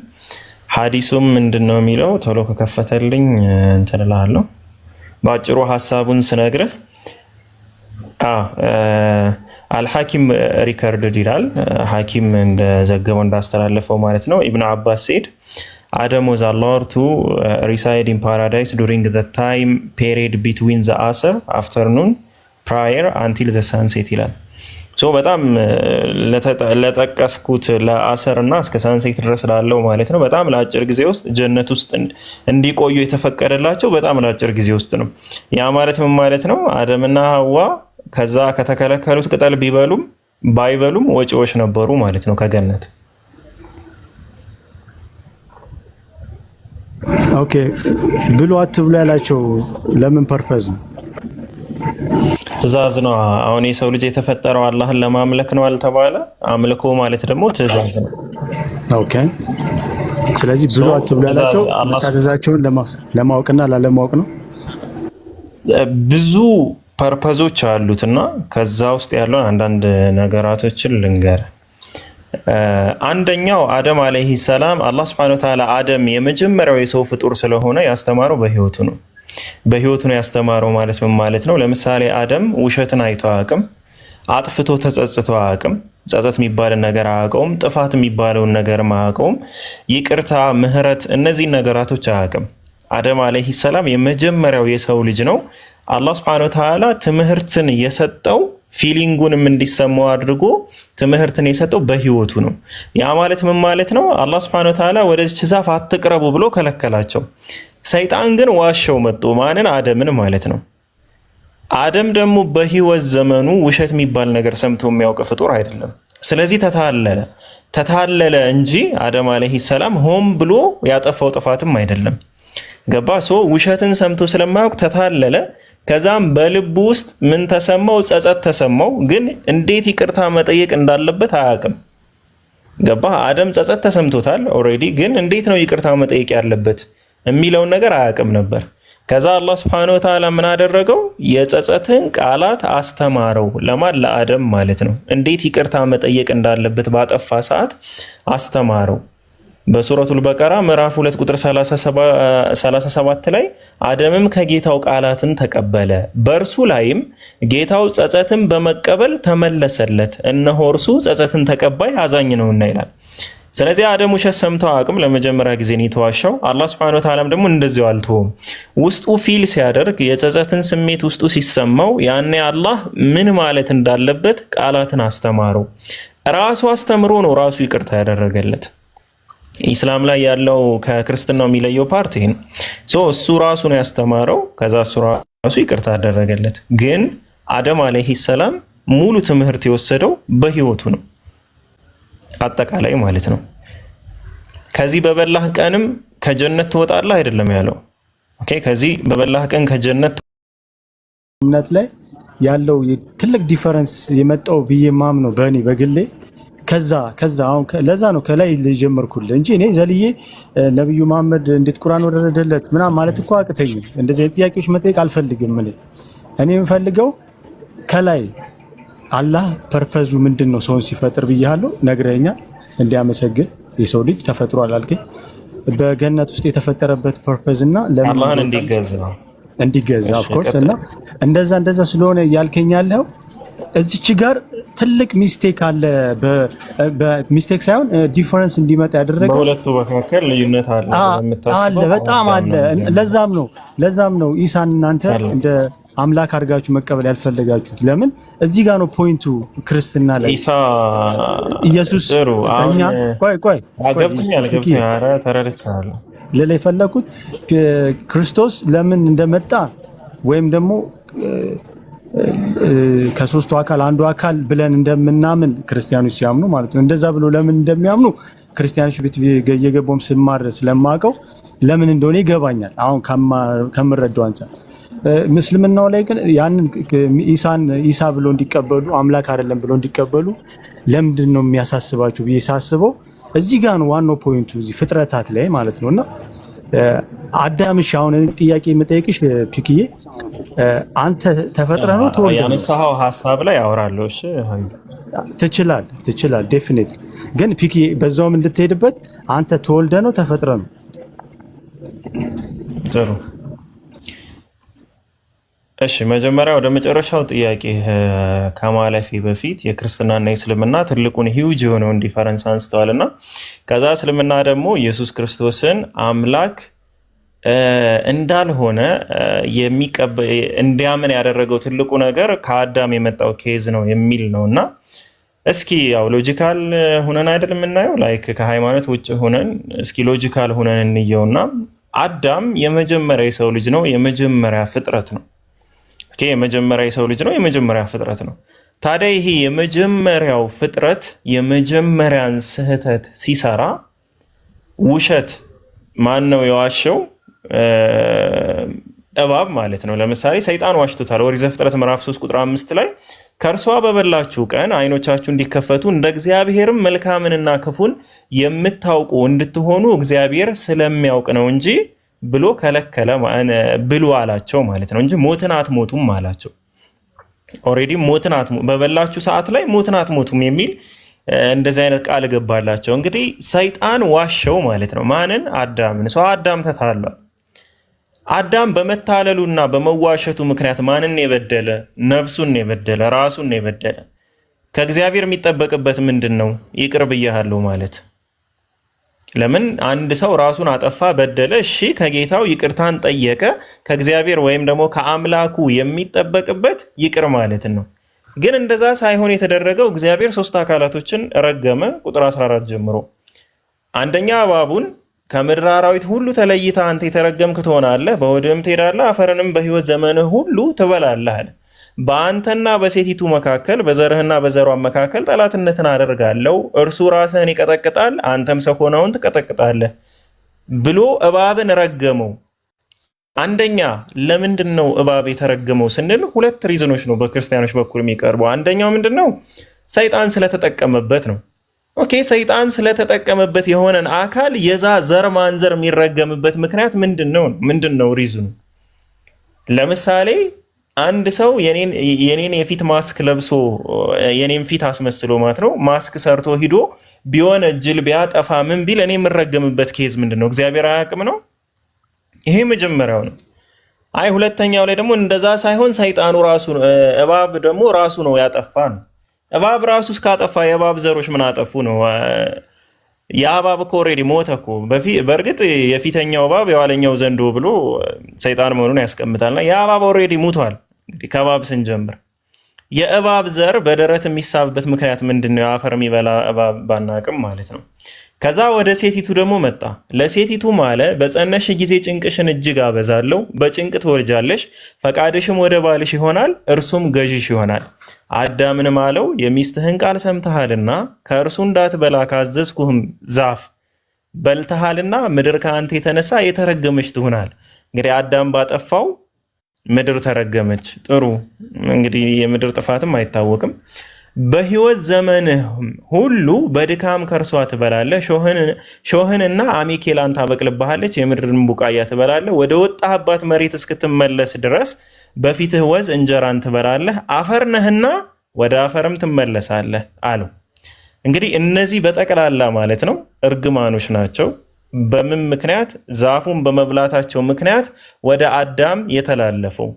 ሐዲሱም ምንድነው የሚለው? ቶሎ ከከፈተልኝ እንትን እልሃለሁ። በአጭሩ ሐሳቡን ስነግርህ አልሐኪም ሪከርድ ይላል። ሐኪም እንደዘገበው እንዳስተላለፈው ማለት ነው። ኢብኑ አባስ ሴድ Adam was allowed to reside in paradise during the time period between the asr afternoon prior until the sunset ይላል። በጣም ለጠቀስኩት ለአሰር እና እስከ ሳንሴት ድረስ ላለው ማለት ነው በጣም ለአጭር ጊዜ ውስጥ ጀነት ውስጥ እንዲቆዩ የተፈቀደላቸው በጣም ለአጭር ጊዜ ውስጥ ነው። ያ ማለት ምን ማለት ነው? አደምና ሐዋ ከዛ ከተከለከሉት ቅጠል ቢበሉም ባይበሉም ወጪዎች ነበሩ ማለት ነው ከገነት። ኦኬ ብሉ አትብሉ ያላቸው ለምን ፐርፐዝ ነው? ትእዛዝ ነው። አሁን የሰው ልጅ የተፈጠረው አላህን ለማምለክ ነው አልተባለ? አምልኮ ማለት ደግሞ ትእዛዝ ነው። ኦኬ ስለዚህ ብሉ አትብሉ ያላቸው ታዘዛቸውን ለማወቅና ላለማወቅ ነው። ብዙ ፐርፐዞች አሉትና ከዛ ውስጥ ያለው አንዳንድ ነገራቶችን ልንገር። አንደኛው አደም አለይሂ ሰላም አላህ Subhanahu Wa Ta'ala አደም የመጀመሪያው የሰው ፍጡር ስለሆነ ያስተማረው በህይወቱ ነው። በህይወቱ ነው ያስተማረው ማለት ምን ማለት ነው? ለምሳሌ አደም ውሸትን አይቶ አያውቅም፣ አጥፍቶ ተጸጽቶ አያውቅም፣ ጸጸት የሚባልን ነገር አያውቀውም፣ ጥፋት የሚባለውን ነገር አያውቀውም፣ ይቅርታ፣ ምህረት እነዚህ ነገራቶች አያውቅም። አደም አለይሂ ሰላም የመጀመሪያው የሰው ልጅ ነው። አላህ Subhanahu Wa Ta'ala ትምህርትን የሰጠው ፊሊንጉንም እንዲሰማው አድርጎ ትምህርትን የሰጠው በህይወቱ ነው። ያ ማለት ምን ማለት ነው? አላህ Subhanahu Wa Ta'ala ወደዚህ ዛፍ አትቅረቡ ብሎ ከለከላቸው። ሰይጣን ግን ዋሻው መጥቶ ማንን? አደምን ማለት ነው። አደም ደግሞ በህይወት ዘመኑ ውሸት የሚባል ነገር ሰምቶ የሚያውቅ ፍጡር አይደለም። ስለዚህ ተታለለ እንጂ አደም አለይሂ ሰላም ሆን ብሎ ያጠፋው ጥፋትም አይደለም። ገባ? ውሸትን ሰምቶ ስለማያውቅ ተታለለ። ከዛም በልቡ ውስጥ ምን ተሰማው? ጸጸት ተሰማው። ግን እንዴት ይቅርታ መጠየቅ እንዳለበት አያውቅም። ገባ? አደም ጸጸት ተሰምቶታል ኦልሬዲ፣ ግን እንዴት ነው ይቅርታ መጠየቅ ያለበት የሚለውን ነገር አያውቅም ነበር። ከዛ አላህ Subhanahu Wa Ta'ala ምን አደረገው? የጸጸትን ቃላት አስተማረው። ለማን? ለአደም ማለት ነው። እንዴት ይቅርታ መጠየቅ እንዳለበት ባጠፋ ሰዓት አስተማረው። በሱረቱል በቀራ ምዕራፍ 2 ቁጥር 37 ላይ አደምም ከጌታው ቃላትን ተቀበለ፣ በእርሱ ላይም ጌታው ጸጸትን በመቀበል ተመለሰለት፣ እነሆ እርሱ ጸጸትን ተቀባይ አዛኝ ነውና ይላል። ስለዚህ አደም ውሸት ሰምቶ አያውቅም። ለመጀመሪያ ጊዜ ነው የተዋሻው። አላህ Subhanahu Wa Ta'ala ደግሞ እንደዚያው አልተወም። ውስጡ ፊል ሲያደርግ የጸጸትን ስሜት ውስጡ ሲሰማው ያኔ አላህ ምን ማለት እንዳለበት ቃላትን አስተማረው። ራሱ አስተምሮ ነው ራሱ ይቅርታ ያደረገለት። ኢስላም ላይ ያለው ከክርስትናው የሚለየው ፓርቲ ነው። እሱ ራሱ ነው ያስተማረው። ከዛ እሱ ራሱ ይቅርታ አደረገለት። ግን አደም አለይሂ ሰላም ሙሉ ትምህርት የወሰደው በህይወቱ ነው፣ አጠቃላይ ማለት ነው። ከዚህ በበላህ ቀንም ከጀነት ትወጣለህ አይደለም ያለው። ኦኬ ከዚህ በበላህ ቀን ከጀነት እምነት ላይ ያለው ትልቅ ዲፈረንስ የመጣው ብዬ ማምነው በእኔ በግሌ ከዛ አሁን ለዛ ነው ከላይ ልጀምርኩልህ እንጂ እኔ ዘልዬ ነብዩ መሐመድ እንዴት ቁርአን ወረደለት ምናምን ማለት እኮ አቅተኝም። እንደዚህ አይነት ጥያቄዎች መጠየቅ አልፈልግም። እኔ የምፈልገው ከላይ አላህ ፐርፐዙ ምንድነው ሰውን ሲፈጥር ብያለሁ፣ ነግረኛል። እንዲያመሰግን የሰው ልጅ ተፈጥሯል አልከኝ። በገነት ውስጥ የተፈጠረበት ፐርፐዝ እና ለምን አላህን እንዲገዛ ኦፍ ኮርስ እና እንደዛ ስለሆነ ያልከኝ ያለው እዚች ጋር ትልቅ ሚስቴክ አለ። በሚስቴክ ሳይሆን ዲፈረንስ እንዲመጣ ያደረገው በሁለቱ መካከል ልዩነት አለ አለ፣ በጣም አለ። ለዛም ነው ኢሳን እናንተ እንደ አምላክ አድርጋችሁ መቀበል ያልፈለጋችሁት። ለምን እዚህ ጋር ነው ፖይንቱ። ክርስትና ላይ ኢሳ ኢየሱስ እኛ ቆይ ገብቶኛል። ኧረ ተረድቻለሁ። ሌላ የፈለኩት ክርስቶስ ለምን እንደመጣ ወይም ደግሞ ከሶስቱ አካል አንዱ አካል ብለን እንደምናምን ክርስቲያኖች ሲያምኑ ማለት ነው። እንደዛ ብሎ ለምን እንደሚያምኑ ክርስቲያኖች ቤት እየገባሁም ስማር ስለማውቀው ለምን እንደሆነ ይገባኛል። አሁን ከምረዳው አንፃር ምስልምናው ላይ ግን ያንን ኢሳ ብሎ እንዲቀበሉ አምላክ አይደለም ብሎ እንዲቀበሉ ለምንድን ነው የሚያሳስባችሁ ብዬ ሳስበው እዚህ ጋር ነው ዋናው ፖይንቱ፣ እዚህ ፍጥረታት ላይ ማለት ነውና አዳምሽ አሁን ጥያቄ የምጠይቅሽ ፒክዬ አንተ ተፈጥረህ ነው ተወልደህ ነው? ያነሳኸው ሐሳብ ላይ አወራለሁ። እሺ ትችላለህ ዴፊኒትሊ። ግን ፒክዬ በዛውም እንድትሄድበት አንተ ተወልደህ ነው ተፈጥረህ ነው? ጥሩ እሺ፣ መጀመሪያ ወደ መጨረሻው ጥያቄ ከማለፌ በፊት የክርስትናና የእስልምና ትልቁን ሂውጅ የሆነውን ዲፈረንስ አንስተዋልና ከዛ እስልምና ደግሞ ኢየሱስ ክርስቶስን አምላክ እንዳልሆነ እንዲያምን ያደረገው ትልቁ ነገር ከአዳም የመጣው ኬዝ ነው የሚል ነውና እስኪ ያው ሎጂካል ሆነን አይደል የምናየው፣ ላይክ ከሃይማኖት ውጭ ሆነን እስኪ ሎጂካል ሆነን እንየውና አዳም የመጀመሪያ የሰው ልጅ ነው፣ የመጀመሪያ ፍጥረት ነው። የመጀመሪያ የሰው ልጅ ነው፣ የመጀመሪያ ፍጥረት ነው። ታዲያ ይሄ የመጀመሪያው ፍጥረት የመጀመሪያን ስህተት ሲሰራ ውሸት ማን ነው የዋሸው? እባብ ማለት ነው። ለምሳሌ ሰይጣን ዋሽቶታል። ኦሪት ዘፍጥረት ምዕራፍ 3 ቁጥር 5 ላይ ከእርሷ በበላችሁ ቀን ዓይኖቻችሁ እንዲከፈቱ እንደ እግዚአብሔርም መልካምንና ክፉን የምታውቁ እንድትሆኑ እግዚአብሔር ስለሚያውቅ ነው እንጂ ብሎ ከለከለ ብሉ አላቸው ማለት ነው እንጂ ሞትን አትሞቱም አላቸው። ኦሬዲ ሞትን በበላችሁ ሰዓት ላይ ሞትን አትሞቱም የሚል እንደዚህ አይነት ቃል ገባላቸው። እንግዲህ ሰይጣን ዋሸው ማለት ነው። ማንን? አዳምን። ሰው አዳም ተታሏል። አዳም በመታለሉና በመዋሸቱ ምክንያት ማንን የበደለ? ነፍሱን የበደለ፣ ራሱን የበደለ። ከእግዚአብሔር የሚጠበቅበት ምንድን ነው? ይቅር ብያለሁ ማለት። ለምን አንድ ሰው ራሱን አጠፋ፣ በደለ፣ እሺ ከጌታው ይቅርታን ጠየቀ። ከእግዚአብሔር ወይም ደግሞ ከአምላኩ የሚጠበቅበት ይቅር ማለት ነው። ግን እንደዛ ሳይሆን የተደረገው እግዚአብሔር ሶስት አካላቶችን ረገመ። ቁጥር 14 ጀምሮ አንደኛ እባቡን ከምድር አራዊት ሁሉ ተለይታ አንተ የተረገምክ ትሆናለህ፣ በሆድህም ትሄዳለህ፣ አፈርንም በሕይወት ዘመንህ ሁሉ ትበላለህ አለ። በአንተና በሴቲቱ መካከል በዘርህና በዘሯ መካከል ጠላትነትን አደርጋለሁ፣ እርሱ ራስህን ይቀጠቅጣል፣ አንተም ሰኮናውን ትቀጠቅጣለህ ብሎ እባብን ረገመው። አንደኛ ለምንድን ነው እባብ የተረገመው ስንል ሁለት ሪዝኖች ነው በክርስቲያኖች በኩል የሚቀርበው። አንደኛው ምንድን ነው? ሰይጣን ስለተጠቀመበት ነው። ኦኬ፣ ሰይጣን ስለተጠቀመበት የሆነን አካል የዛ ዘር ማንዘር የሚረገምበት ምክንያት ምንድን ነው ሪዝኑ? ለምሳሌ አንድ ሰው የኔን የፊት ማስክ ለብሶ የኔን ፊት አስመስሎ ማለት ነው ማስክ ሰርቶ ሂዶ ቢሆን እጅል ቢያጠፋ ምን ቢል እኔ የምረገምበት ኬዝ ምንድን ነው? እግዚአብሔር አያውቅም ነው? ይሄ መጀመሪያው ነው። አይ ሁለተኛው ላይ ደግሞ እንደዛ ሳይሆን ሰይጣኑ ራሱ እባብ ደግሞ ራሱ ነው ያጠፋ ነው። እባብ ራሱ እስካጠፋ የእባብ ዘሮች ምን አጠፉ ነው? ያ እባብ እኮ ኦልሬዲ ሞተ እኮ። በእርግጥ የፊተኛው እባብ የኋለኛው ዘንዶ ብሎ ሰይጣን መሆኑን ያስቀምጣልና ያ እባብ ኦልሬዲ ሙቷል። እንግዲህ ከእባብ ስንጀምር የእባብ ዘር በደረት የሚሳብበት ምክንያት ምንድን ነው? የአፈር የሚበላ እባብ ባናቅም ማለት ነው። ከዛ ወደ ሴቲቱ ደግሞ መጣ። ለሴቲቱ ማለ በጸነሽ ጊዜ ጭንቅሽን እጅግ አበዛለሁ፣ በጭንቅ ትወልጃለሽ፣ ፈቃድሽም ወደ ባልሽ ይሆናል፣ እርሱም ገዥሽ ይሆናል። አዳምንም አለው የሚስትህን ቃል ሰምተሃልና ከእርሱ እንዳትበላ ካዘዝኩህም ዛፍ በልተሃልና ምድር ከአንተ የተነሳ የተረገመች ትሆናል። እንግዲህ አዳም ባጠፋው ምድር ተረገመች። ጥሩ እንግዲህ የምድር ጥፋትም አይታወቅም። በሕይወት ዘመንህ ሁሉ በድካም ከእርሷ ትበላለህ፣ ሾህንና አሜኬላን ታበቅልብሃለች፣ የምድርን ቡቃያ ትበላለህ። ወደ ወጣህባት መሬት እስክትመለስ ድረስ በፊትህ ወዝ እንጀራን ትበላለህ፣ አፈር ነህና ወደ አፈርም ትመለሳለህ አለው። እንግዲህ እነዚህ በጠቅላላ ማለት ነው እርግማኖች ናቸው። በምን ምክንያት? ዛፉን በመብላታቸው ምክንያት ወደ አዳም የተላለፈው።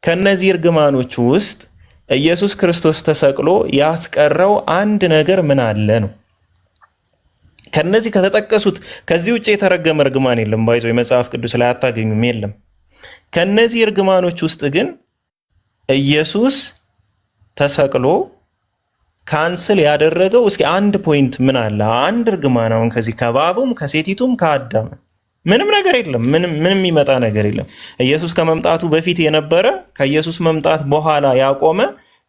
ከነዚህ እርግማኖች ውስጥ ኢየሱስ ክርስቶስ ተሰቅሎ ያስቀረው አንድ ነገር ምን አለ ነው። ከነዚህ ከተጠቀሱት ከዚህ ውጭ የተረገመ እርግማን የለም። ባይዘው መጽሐፍ ቅዱስ ላይ አታገኙም፣ የለም። ከነዚህ እርግማኖች ውስጥ ግን ኢየሱስ ተሰቅሎ ካንስል ያደረገው እስኪ አንድ ፖይንት ምን አለ? አንድ እርግማን አሁን ከዚህ ከባቡም ከሴቲቱም ከአዳም ምንም ነገር የለም። ምንም የሚመጣ ነገር የለም። ኢየሱስ ከመምጣቱ በፊት የነበረ ከኢየሱስ መምጣት በኋላ ያቆመ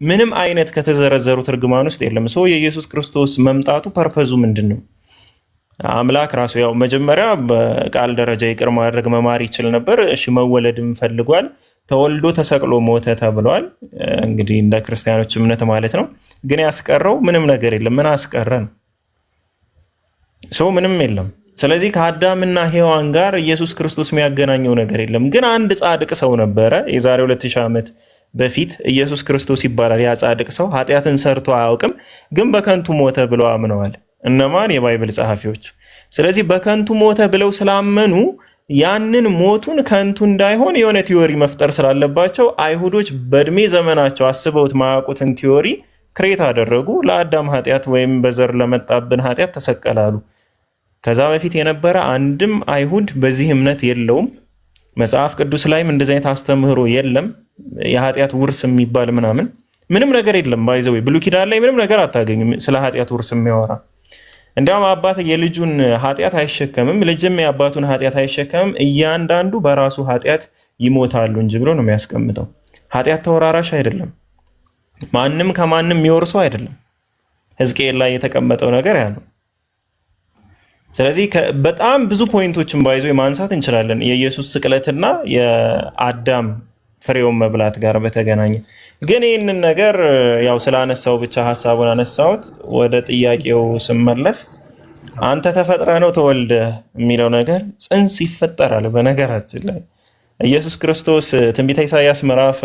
ምንም አይነት ከተዘረዘሩት እርግማን ውስጥ የለም። ሰው የኢየሱስ ክርስቶስ መምጣቱ ፐርፐዙ ምንድን ነው? አምላክ ራሱ ያው መጀመሪያ በቃል ደረጃ ይቅር ማድረግ መማር ይችል ነበር። እሺ መወለድም ፈልጓል። ተወልዶ ተሰቅሎ ሞተ ተብሏል። እንግዲህ እንደ ክርስቲያኖች እምነት ማለት ነው። ግን ያስቀረው ምንም ነገር የለም። ምን አስቀረን? ሰው ምንም የለም። ስለዚህ ከአዳምና ሔዋን ጋር ኢየሱስ ክርስቶስ የሚያገናኘው ነገር የለም። ግን አንድ ጻድቅ ሰው ነበረ የዛሬ 2000 ዓመት በፊት ኢየሱስ ክርስቶስ ይባላል። ያ ጻድቅ ሰው ኃጢአትን ሰርቶ አያውቅም፣ ግን በከንቱ ሞተ ብለው አምነዋል። እነማን? የባይብል ጸሐፊዎች። ስለዚህ በከንቱ ሞተ ብለው ስላመኑ ያንን ሞቱን ከንቱ እንዳይሆን የሆነ ቲዮሪ መፍጠር ስላለባቸው አይሁዶች በእድሜ ዘመናቸው አስበውት ማያውቁትን ቲዮሪ ክሬት አደረጉ። ለአዳም ኃጢአት ወይም በዘር ለመጣብን ኃጢአት ተሰቀላሉ። ከዛ በፊት የነበረ አንድም አይሁድ በዚህ እምነት የለውም። መጽሐፍ ቅዱስ ላይም እንደዚህ አይነት አስተምህሮ የለም። የኃጢአት ውርስ የሚባል ምንም ነገር የለም። ባይዘው ብሉይ ኪዳን ላይ ምንም ነገር አታገኙም ስለ ኃጢአት ውርስ የሚያወራ። እንዲያውም አባት የልጁን ኃጢአት አይሸከምም፣ ልጅም የአባቱን ኃጢአት አይሸከምም፣ እያንዳንዱ በራሱ ኃጢአት ይሞታሉ እንጂ ብሎ ነው የሚያስቀምጠው። ኃጢአት ተወራራሽ አይደለም፣ ማንም ከማንም የሚወርሰው አይደለም። ሕዝቅኤል ላይ የተቀመጠው ነገር ያ ነው። ስለዚህ በጣም ብዙ ፖይንቶችን ባይዞ ማንሳት እንችላለን የኢየሱስ ስቅለትና የአዳም ፍሬውን መብላት ጋር በተገናኘ። ግን ይህንን ነገር ያው ስላነሳው ብቻ ሀሳቡን አነሳሁት። ወደ ጥያቄው ስመለስ አንተ ተፈጥረ ነው ተወልደ የሚለው ነገር ጽንስ ይፈጠራል። በነገራችን ላይ ኢየሱስ ክርስቶስ ትንቢተ ኢሳይያስ ምዕራፍ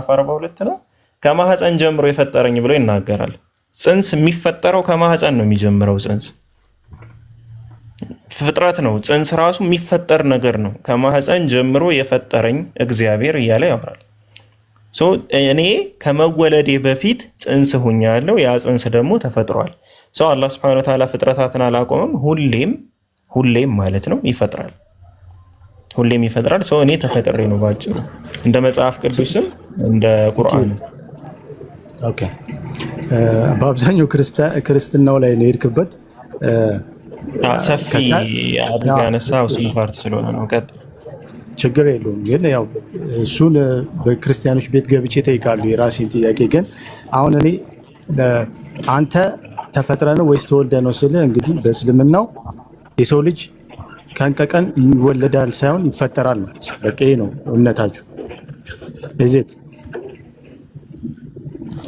42 ነው ከማህፀን ጀምሮ የፈጠረኝ ብሎ ይናገራል። ጽንስ የሚፈጠረው ከማህፀን ነው የሚጀምረው። ጽንስ ፍጥረት ነው። ጽንስ ራሱ የሚፈጠር ነገር ነው። ከማህፀን ጀምሮ የፈጠረኝ እግዚአብሔር እያለ ያወራል። እኔ ከመወለዴ በፊት ጽንስ ሁኛለሁ፣ ያ ጽንስ ደግሞ ተፈጥሯል። አላህ ሱብሓነሁ ወተዓላ ፍጥረታትን አላቆመም። ሁሌም ማለት ነው ይፈጥራል። ሁሌም ይፈጥራል። እኔ ተፈጥሬ ነው ባጭሩ፣ እንደ መጽሐፍ ቅዱስም እንደ ቁርአን። ኦኬ፣ በአብዛኛው ክርስትናው ላይ ነው የሄድክበት። ሰፊ አድርጋ ያነሳው እሱን ፓርት ስለሆነ ነው። ችግር የለውም። ግን ያው እሱን በክርስቲያኖች ቤት ገብቼ ጠይቃሉ የራሴን ጥያቄ። ግን አሁን እኔ አንተ ተፈጥረ ነው ወይስ ተወልደ ነው ስል፣ እንግዲህ በእስልምናው የሰው ልጅ ቀን ከቀን ይወለዳል ሳይሆን ይፈጠራል ነው። በቃ ይሄ ነው እምነታችሁ እዚት?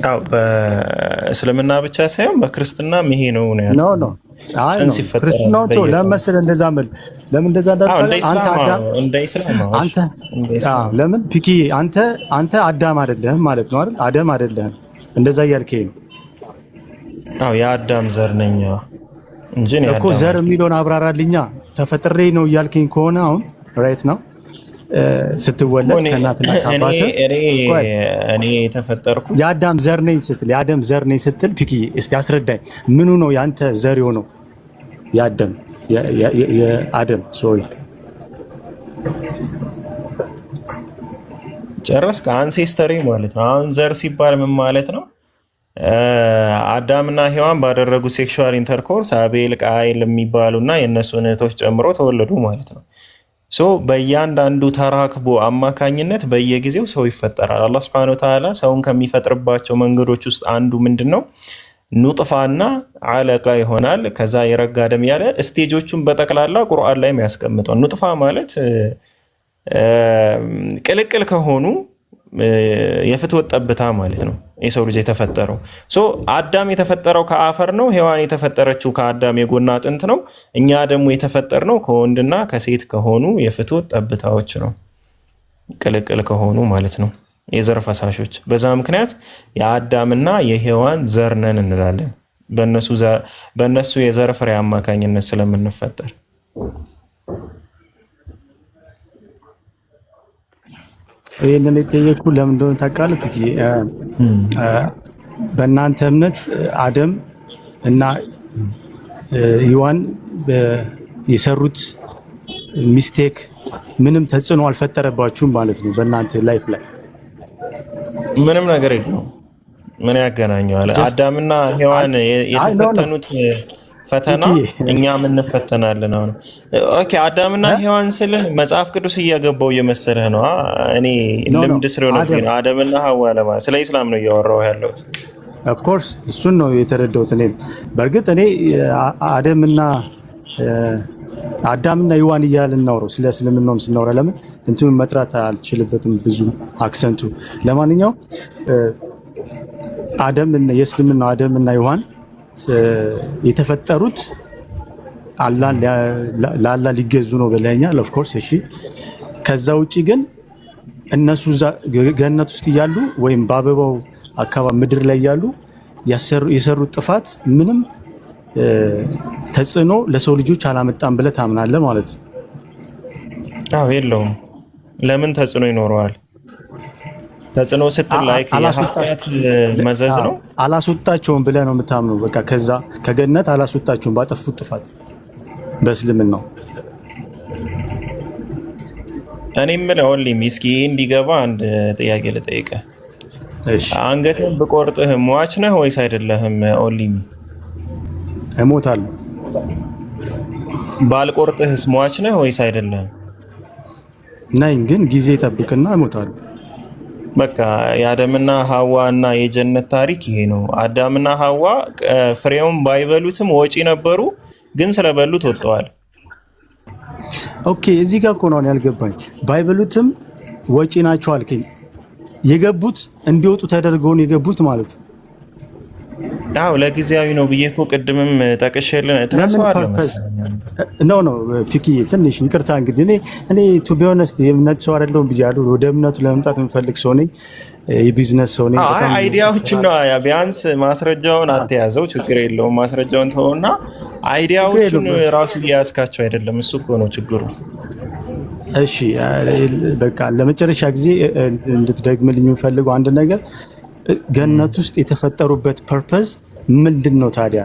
አዎ፣ በእስልምና ብቻ ሳይሆን በክርስትናም ይሄ ነው ያለው። ኖ ጽንስ ይፈጠራል። ክርስትናው ተው ለምን እንደዛ ለምን እንደዛ ለምን ፒኪ አንተ አዳም አይደለህም ማለት ነው አይደል? አዳም አይደለህም እንደዛ እያልከኝ ነው? አዎ የአዳም ዘር ነኝ እንጂ ነው እኮ። ዘር የሚለውን አብራራልኛ። ተፈጥሬ ነው እያልከኝ ከሆነ አሁን ራይት ነው ስትወለድ ከእናትና ከአባት እኔ የተፈጠርኩት የአዳም ዘር ነኝ ስትል ፒኪ እስቲ አስረዳኝ። ምኑ ነው ያንተ ዘር የሆነው? የአደም ሶሪ ጨረስክ? አንሴስተሪ ማለት ነው። አሁን ዘር ሲባል ምን ማለት ነው? አዳምና ሔዋን ባደረጉ ሴክሹዋል ኢንተርኮርስ አቤል፣ ቃይል የሚባሉና የእነሱን እህቶች ጨምሮ ተወለዱ ማለት ነው። በእያንዳንዱ ተራክቦ አማካኝነት በየጊዜው ሰው ይፈጠራል። አላህ ሱብሓነሁ ወተዓላ ሰውን ከሚፈጥርባቸው መንገዶች ውስጥ አንዱ ምንድን ነው? ኑጥፋና አለቃ ይሆናል። ከዛ የረጋ ደም ያለ ስቴጆቹን በጠቅላላ ቁርአን ላይ የሚያስቀምጠው። ኑጥፋ ማለት ቅልቅል ከሆኑ የፍትወት ጠብታ ማለት ነው የሰው ልጅ የተፈጠረው። አዳም የተፈጠረው ከአፈር ነው። ሔዋን የተፈጠረችው ከአዳም የጎን አጥንት ነው። እኛ ደግሞ የተፈጠርነው ከወንድና ከሴት ከሆኑ የፍትወት ጠብታዎች ነው፣ ቅልቅል ከሆኑ ማለት ነው የዘር ፈሳሾች። በዛ ምክንያት የአዳምና የሔዋን ዘር ነን እንላለን፣ በእነሱ የዘር ፍሬ አማካኝነት ስለምንፈጠር። ይሄንን የጠየቅኩ ለምን እንደሆነ ታውቃለህ? በእናንተ እምነት አደም እና ሔዋን የሰሩት ሚስቴክ ምንም ተጽዕኖ አልፈጠረባችሁም ማለት ነው? በእናንተ ላይፍ ላይ ምንም ነገር የለውም። ምን ያገናኘዋል? አዳምና ሔዋን የተፈተኑት ፈተና እኛም እንፈተናለን። አሁን ኦኬ፣ አዳምና ሔዋን ስልህ መጽሐፍ ቅዱስ እያገባው እየመሰለህ ነው። እኔ ልምድ ስለሆነ ነው። አዳምና ሐዋ ለማለት ስለ ኢስላም ነው እያወራሁ ያለሁት። ኦፍ ኮርስ እሱን ነው የተረዳሁት። እኔ በእርግጥ እኔ አዳምና ሔዋን እያልን እናውረው ስለ እስልምናውም ስናወራ ለምን እንትኑን መጥራት አልችልበትም ብዙ አክሰንቱ። ለማንኛውም የእስልምና አዳምና ሔዋን የተፈጠሩት ለአላህ ሊገዙ ነው ብለኛል። ኦፍ ኮርስ እሺ። ከዛ ውጪ ግን እነሱ ገነት ውስጥ እያሉ ወይም በአበባው አካባቢ ምድር ላይ ያሉ የሰሩት ጥፋት ምንም ተጽዕኖ ለሰው ልጆች አላመጣም ብለህ ታምናለህ ማለት ነው? አዎ፣ የለውም። ለምን ተጽዕኖ ይኖረዋል? ተጽዕኖ ስትል ላይ የኃጢአት መዘዝ ነው። አላስወጣቸውም ብለህ ነው የምታምነው? በቃ ከዛ ከገነት አላስወጣቸውም ባጠፉት ጥፋት በእስልምናው። እኔ የምልህ ኦንሊም እስኪ እንዲገባ አንድ ጥያቄ ልጠይቅህ። አንገትህን ብቆርጥህ ሟች ነህ ወይስ አይደለህም? ኦንሊም እሞታለሁ። ባልቆርጥህስ ሟች ነህ ወይስ አይደለህም? ነኝ፣ ግን ጊዜ ጠብቅና እሞታለሁ። በቃ የአዳምና ሐዋ እና የጀነት ታሪክ ይሄ ነው። አዳምና ሐዋ ፍሬውን ባይበሉትም ወጪ ነበሩ፣ ግን ስለበሉት ወጥተዋል። ኦኬ፣ እዚህ ጋር እኮ ነው ያልገባኝ። ባይበሉትም ወጪ ናቸው አልከኝ። የገቡት እንዲወጡ ተደርገው ነው የገቡት ማለት ነው? አዎ፣ ለጊዜያዊ ነው ብዬ እኮ ቅድምም ጠቅሼልህ ተነሳዋለሁ መሰለኝ። ኖ ፒኪ ትንሽ ይቅርታ። እንግዲህ እኔ ቱ ቢ ኦነስት የእምነት ሰው አይደለሁም ብያለሁ። ወደ እምነቱ ለመምጣት የምፈልግ ሰው ነኝ፣ የቢዝነስ ሰው ነኝ። በጣም አይዲያዎችን ነው ቢያንስ ማስረጃውን አትያዘው፣ ችግር የለውም። ማስረጃውን ተውና አይዲያዎቹን ራሱ እያያዝካቸው አይደለም። እሱ እኮ ነው ችግሩ። እሺ በቃ ለመጨረሻ ጊዜ እንድትደግምልኝ የምፈልገው አንድ ነገር፣ ገነት ውስጥ የተፈጠሩበት ፐርፐዝ ምንድን ነው ታዲያ?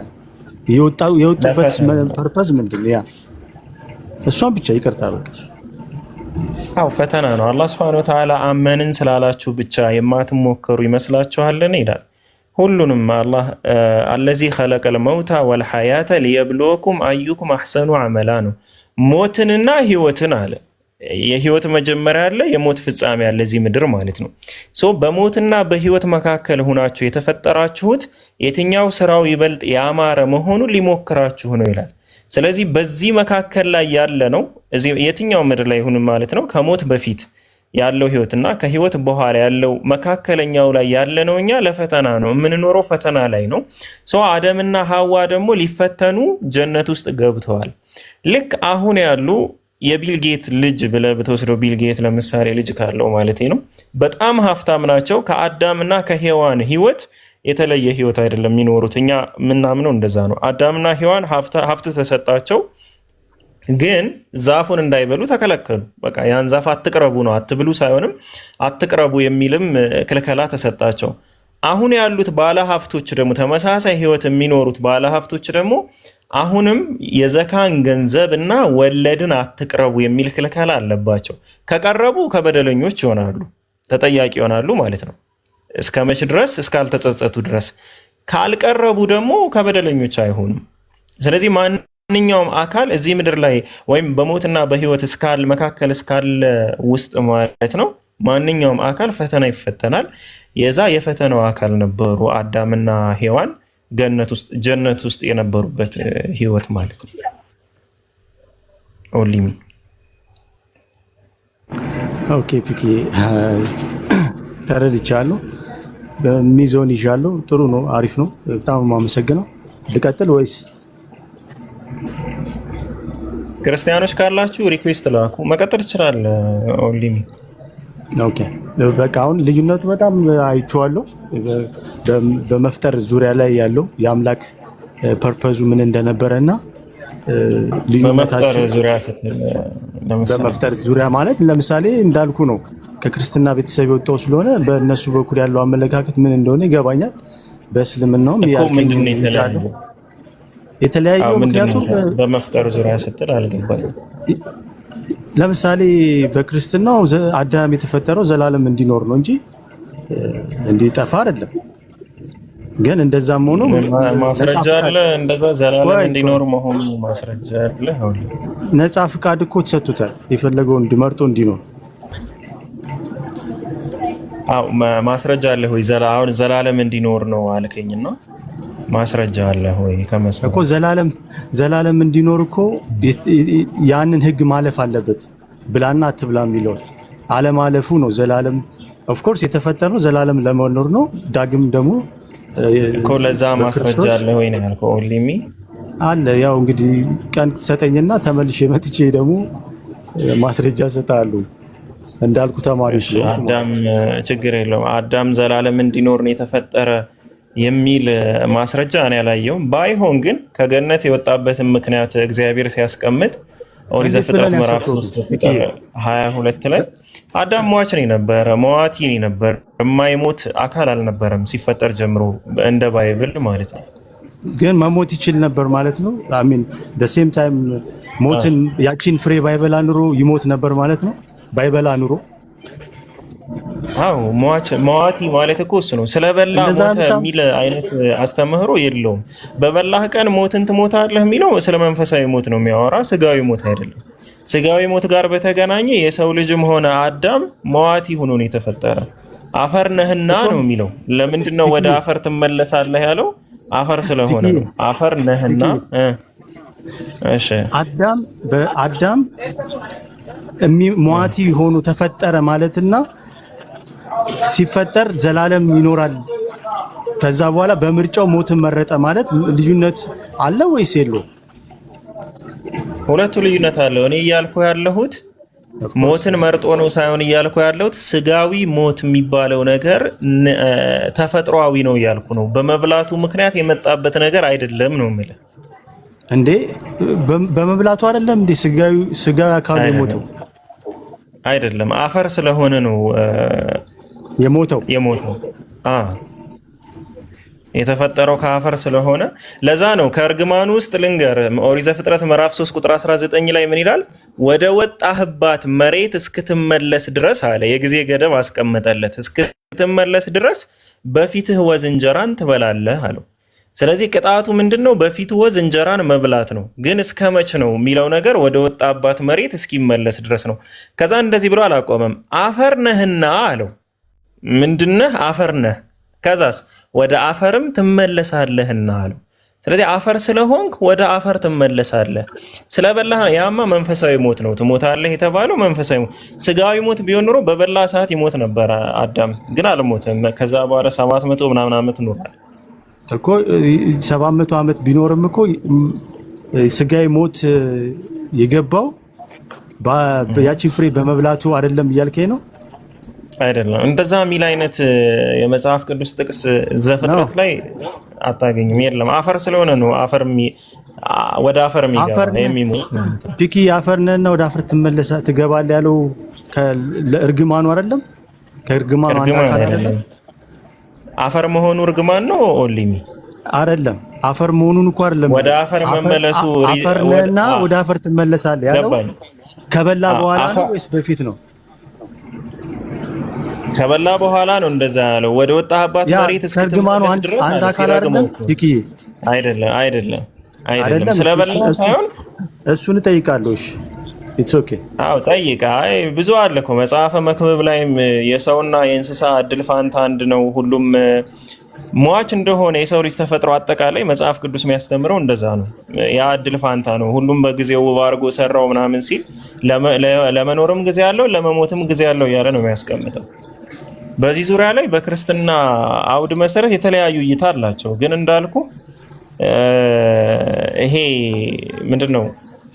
የወጡበት ፐርፐዝ ምንድን ነው? ያ እሷን ብቻ ይቅርታ በቃ። አው ፈተና ነው። አላህ Subhanahu Wa Ta'ala አመንን ስላላችሁ ብቻ የማትሞከሩ ይመስላችኋልን ይላል። ሁሉንም አላህ አለዚ ኸለቀል መውታ ወልሐያተ ሊየብሉወኩም አዩኩም አሕሰኑ ዐመላ ነው። ሞትንና ህይወትን አለ። የህይወት መጀመሪያ አለ፣ የሞት ፍጻሜ አለ እዚህ ምድር ማለት ነው። በሞትና በህይወት መካከል ሆናችሁ የተፈጠራችሁት የትኛው ስራው ይበልጥ ያማረ መሆኑን ሊሞክራችሁ ነው ይላል። ስለዚህ በዚህ መካከል ላይ ያለ ነው የትኛው ምድር ላይ ይሁን ማለት ነው። ከሞት በፊት ያለው ህይወትና ከህይወት በኋላ ያለው መካከለኛው ላይ ያለ ነው። እኛ ለፈተና ነው የምንኖረው፣ ፈተና ላይ ነው። አደምና ሐዋ ደግሞ ሊፈተኑ ጀነት ውስጥ ገብተዋል። ልክ አሁን ያሉ የቢል ጌት ልጅ ብለህ ብትወስደው ቢል ጌት ለምሳሌ ልጅ ካለው ማለት ነው በጣም ሀብታም ናቸው። ከአዳምና ከሔዋን ህይወት የተለየ ህይወት አይደለም የሚኖሩት። እኛ ምናምነው እንደዛ ነው። አዳምና ሔዋን ሀብት ተሰጣቸው፣ ግን ዛፉን እንዳይበሉ ተከለከሉ። በቃ ያን ዛፍ አትቅረቡ ነው፣ አትብሉ ሳይሆንም አትቅረቡ የሚልም ክልከላ ተሰጣቸው። አሁን ያሉት ባለ ሀብቶች ደግሞ ተመሳሳይ ህይወት የሚኖሩት ባለ ሀብቶች ደግሞ አሁንም የዘካን ገንዘብ እና ወለድን አትቅረቡ የሚል ክልከላ አለባቸው። ከቀረቡ ከበደለኞች ይሆናሉ፣ ተጠያቂ ይሆናሉ ማለት ነው። እስከ መች ድረስ? እስካልተጸጸቱ ድረስ። ካልቀረቡ ደግሞ ከበደለኞች አይሆኑም። ስለዚህ ማንኛውም አካል እዚህ ምድር ላይ ወይም በሞትና በህይወት መካከል እስካለ ውስጥ ማለት ነው ማንኛውም አካል ፈተና ይፈተናል። የዛ የፈተናው አካል ነበሩ አዳምና ሔዋን ጀነት ውስጥ የነበሩበት ህይወት ማለት ነው። ኦንሊሚ ኦኬ ፒኪ ተረድቻለሁ። በሚዞን ይዣለሁ። ጥሩ ነው፣ አሪፍ ነው። በጣም የማመሰግነው። ልቀጥል ወይስ? ክርስቲያኖች ካላችሁ ሪኩዌስት ላኩ። መቀጠል ይችላል። ኦንሊሚ ኦኬ በቃ አሁን ልዩነቱ በጣም አይቼዋለሁ። በመፍጠር ዙሪያ ላይ ያለው የአምላክ ፐርፐዙ ምን እንደነበረ እና በመፍጠር ዙሪያ ስትል በመፍጠር ዙሪያ ማለት ለምሳሌ እንዳልኩ ነው። ከክርስትና ቤተሰብ የወጣው ስለሆነ በእነሱ በኩል ያለው አመለካከት ምን እንደሆነ ይገባኛል። በእስልምናውም የተለያዩ ምክንያቱም በመፍጠር ዙሪያ ስትል አልገባኝም። ለምሳሌ በክርስትናው አዳም የተፈጠረው ዘላለም እንዲኖር ነው እንጂ እንዲጠፋ አይደለም። ግን እንደዛም ሆኖ ማስረጃ አለ፣ እንደዛ ዘላለም እንዲኖር መሆኑ ማስረጃ አለ። ነፃ ፍቃድ እኮ ተሰጥቶታል፣ የፈለገውን እንዲመርጦ እንዲኖር። አዎ ማስረጃ አለ ሆይ? አሁን ዘላለም እንዲኖር ነው አልከኝና ማስረጃ አለ ሆይ? ከመሰለ እኮ ዘላለም እንዲኖር እኮ ያንን ህግ ማለፍ አለበት። ብላና አትብላ የሚለው አለማለፉ ነው። ዘላለም ኦፍ ኮርስ የተፈጠረው ዘላለም ለመኖር ነው። ዳግም ደግሞ እኮ ለዛ ማስረጃ አለ ወይ ነው ያልከው? ኦንሊሚ አለ። ያው እንግዲህ ቀን ተሰጠኝና ተመልሼ መጥቼ ደግሞ ማስረጃ ሰጣለሁ እንዳልኩ ተማሪዎች። አዳም ችግር የለውም አዳም ዘላለም እንዲኖር ነው የተፈጠረ የሚል ማስረጃ እኔ አላየሁም። ባይሆን ግን ከገነት የወጣበትን ምክንያት እግዚአብሔር ሲያስቀምጥ ኦሪት ዘፍጥረት ምዕራፍ 3 ቁጥር 22 ላይ አዳም ሟች ነው ነበር፣ መዋቲ ነው ነበር፣ የማይሞት አካል አልነበረም ሲፈጠር ጀምሮ እንደ ባይብል ማለት ነው። ግን መሞት ይችል ነበር ማለት ነው። አሚን the same time ሞትን ያቺን ፍሬ ባይበላ ኑሮ ይሞት ነበር ማለት ነው። ባይበላ ኑሮ አው መዋቲ ማለት እኮ እሱ ነው። ስለበላ ሞተ የሚል አይነት አስተምህሮ የለውም። በበላህ ቀን ሞትን ትሞታለህ የሚለው ስለ መንፈሳዊ ሞት ነው የሚያወራ፣ ስጋዊ ሞት አይደለም። ስጋዊ ሞት ጋር በተገናኘ የሰው ልጅም ሆነ አዳም መዋቲ ሆኖ ነው የተፈጠረ። አፈር ነህና ነው የሚለው። ለምንድን ነው ወደ አፈር ትመለሳለህ ያለው? አፈር ስለሆነ ነው። አፈር ነህና እሺ አዳም መዋቲ ሆኖ ተፈጠረ ማለትና ሲፈጠር ዘላለም ይኖራል። ከዛ በኋላ በምርጫው ሞትን መረጠ ማለት ልዩነት አለ ወይስ የለው? ሁለቱ ልዩነት አለው። እኔ እያልኩ ያለሁት ሞትን መርጦ ነው ሳይሆን እያልኩ ያለሁት ስጋዊ ሞት የሚባለው ነገር ተፈጥሯዊ ነው እያልኩ ነው። በመብላቱ ምክንያት የመጣበት ነገር አይደለም ነው የምልህ። እንዴ በመብላቱ አይደለም እንዴ ስጋዊ አካሉ የሞተው? አይደለም አፈር ስለሆነ ነው የሞተው። የተፈጠረው ከአፈር ስለሆነ ለዛ ነው። ከእርግማኑ ውስጥ ልንገር፣ ኦሪት ዘፍጥረት ምዕራፍ 3 ቁጥር 19 ላይ ምን ይላል? ወደ ወጣህባት መሬት እስክትመለስ ድረስ አለ። የጊዜ ገደብ አስቀመጠለት። እስክትመለስ ድረስ በፊትህ ወዝ እንጀራን ትበላለህ አለው። ስለዚህ ቅጣቱ ምንድነው? በፊቱ ወዝ እንጀራን መብላት ነው። ግን እስከ መች ነው የሚለው ነገር ወደ ወጣባት መሬት እስኪመለስ ድረስ ነው። ከዛ እንደዚህ ብሎ አላቆመም። አፈር ነህና አለው። ምንድነህ? አፈር ነህ። ከዛስ ወደ አፈርም ትመለሳለህና አለው። ስለዚህ አፈር ስለሆንክ ወደ አፈር ትመለሳለህ። ስለበላህ ያማ መንፈሳዊ ሞት ነው። ትሞታለህ የተባለው መንፈሳዊ ሞት። ስጋዊ ሞት ቢሆን ኖሮ በበላ ሰዓት ይሞት ነበር አዳም፣ ግን አልሞተም። ከዛ በኋላ 700 ምናምን ዓመት ኖሯል እኮ 700 ዓመት ቢኖርም እኮ ስጋዊ ሞት የገባው ያቺን ፍሬ በመብላቱ አይደለም እያልከኝ ነው? አይደለም። እንደዛ የሚል አይነት የመጽሐፍ ቅዱስ ጥቅስ ዘፍጥረት ላይ አታገኝም። የለም። አፈር ስለሆነ ነው ወደ አፈር የሚሞት ፒኪ አፈር ነህና ወደ አፈር ትገባለህ ያለው ለእርግማኑ አይደለም? ከእርግማኑ አይደለም። አፈር መሆኑ እርግማን ነው? ኦሊሚ አይደለም። አፈር መሆኑን እኮ አይደለም። ወደ አፈር መመለሱ አፈር ነህና ወደ አፈር ትመለሳለህ ያለው ከበላ በኋላ ነው ወይስ በፊት ነው? ከበላ በኋላ ነው እንደዛ ያለው። ወደ ወጣህባት መሬት እስክትመለስ ድረስ አንድ አካል አይደለም። ዲኪዬ አይደለም ስለበላ ሳይሆን እሱን እጠይቃለሁ። እሺ ኢትስ ኦኬ። አዎ ጠይቃ። ብዙ አለ እኮ መጽሐፈ መክብብ ላይም የሰውና የእንስሳ እድል ፋንታ አንድ ነው፣ ሁሉም ሟች እንደሆነ የሰው ልጅ ተፈጥሮ አጠቃላይ መጽሐፍ ቅዱስ የሚያስተምረው እንደዛ ነው። ያ እድል ፋንታ ነው። ሁሉም በጊዜው ውብ አድርጎ ሰራው ምናምን ሲል ለመኖርም ጊዜ አለው ለመሞትም ጊዜ አለው እያለ ነው የሚያስቀምጠው። በዚህ ዙሪያ ላይ በክርስትና አውድ መሰረት የተለያዩ እይታ አላቸው። ግን እንዳልኩ ይሄ ምንድነው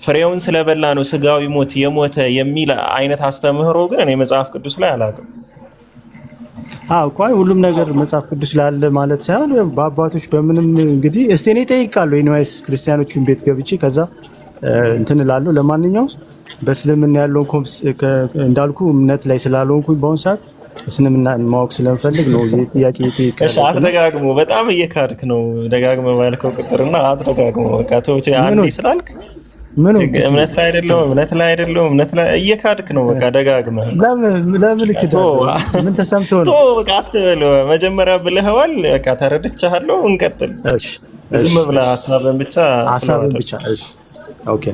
ፍሬውን ስለበላ ነው ስጋዊ ሞት የሞተ የሚል አይነት አስተምህሮ ግን እኔ መጽሐፍ ቅዱስ ላይ አላውቅም። ቆይ ሁሉም ነገር መጽሐፍ ቅዱስ ላይ አለ ማለት ሳይሆን በአባቶች በምንም እንግዲህ እስቲ እኔ እጠይቃለሁ። ኤኒዌይስ ክርስቲያኖችን ቤት ገብቼ ከዛ እንትን እላለሁ። ለማንኛውም በእስልምና ያለውን እንዳልኩ እምነት ላይ ስላልሆንኩኝ በአሁኑ ሰዓት እስልምና ማወቅ ስለምፈልግ ነው ጥያቄ እሺ አትደጋግሞ፣ በጣም እየካድክ ነው። ደጋግመ ባልከው ቁጥርና አትደጋግሞ። በቃ ተውቼ አንዴ ስላልክ እምነት ላይ አይደለም እየካድክ ነው። በቃ ደጋግመህ ለምን ልክድ? ምን ተሰምቶ ነው? በቃ አትበለው። መጀመሪያ ብለኸዋል። በቃ ተረድቻለሁ። እንቀጥል። ዝም ብለህ ሀሳብን ብቻ። እሺ ኦኬ።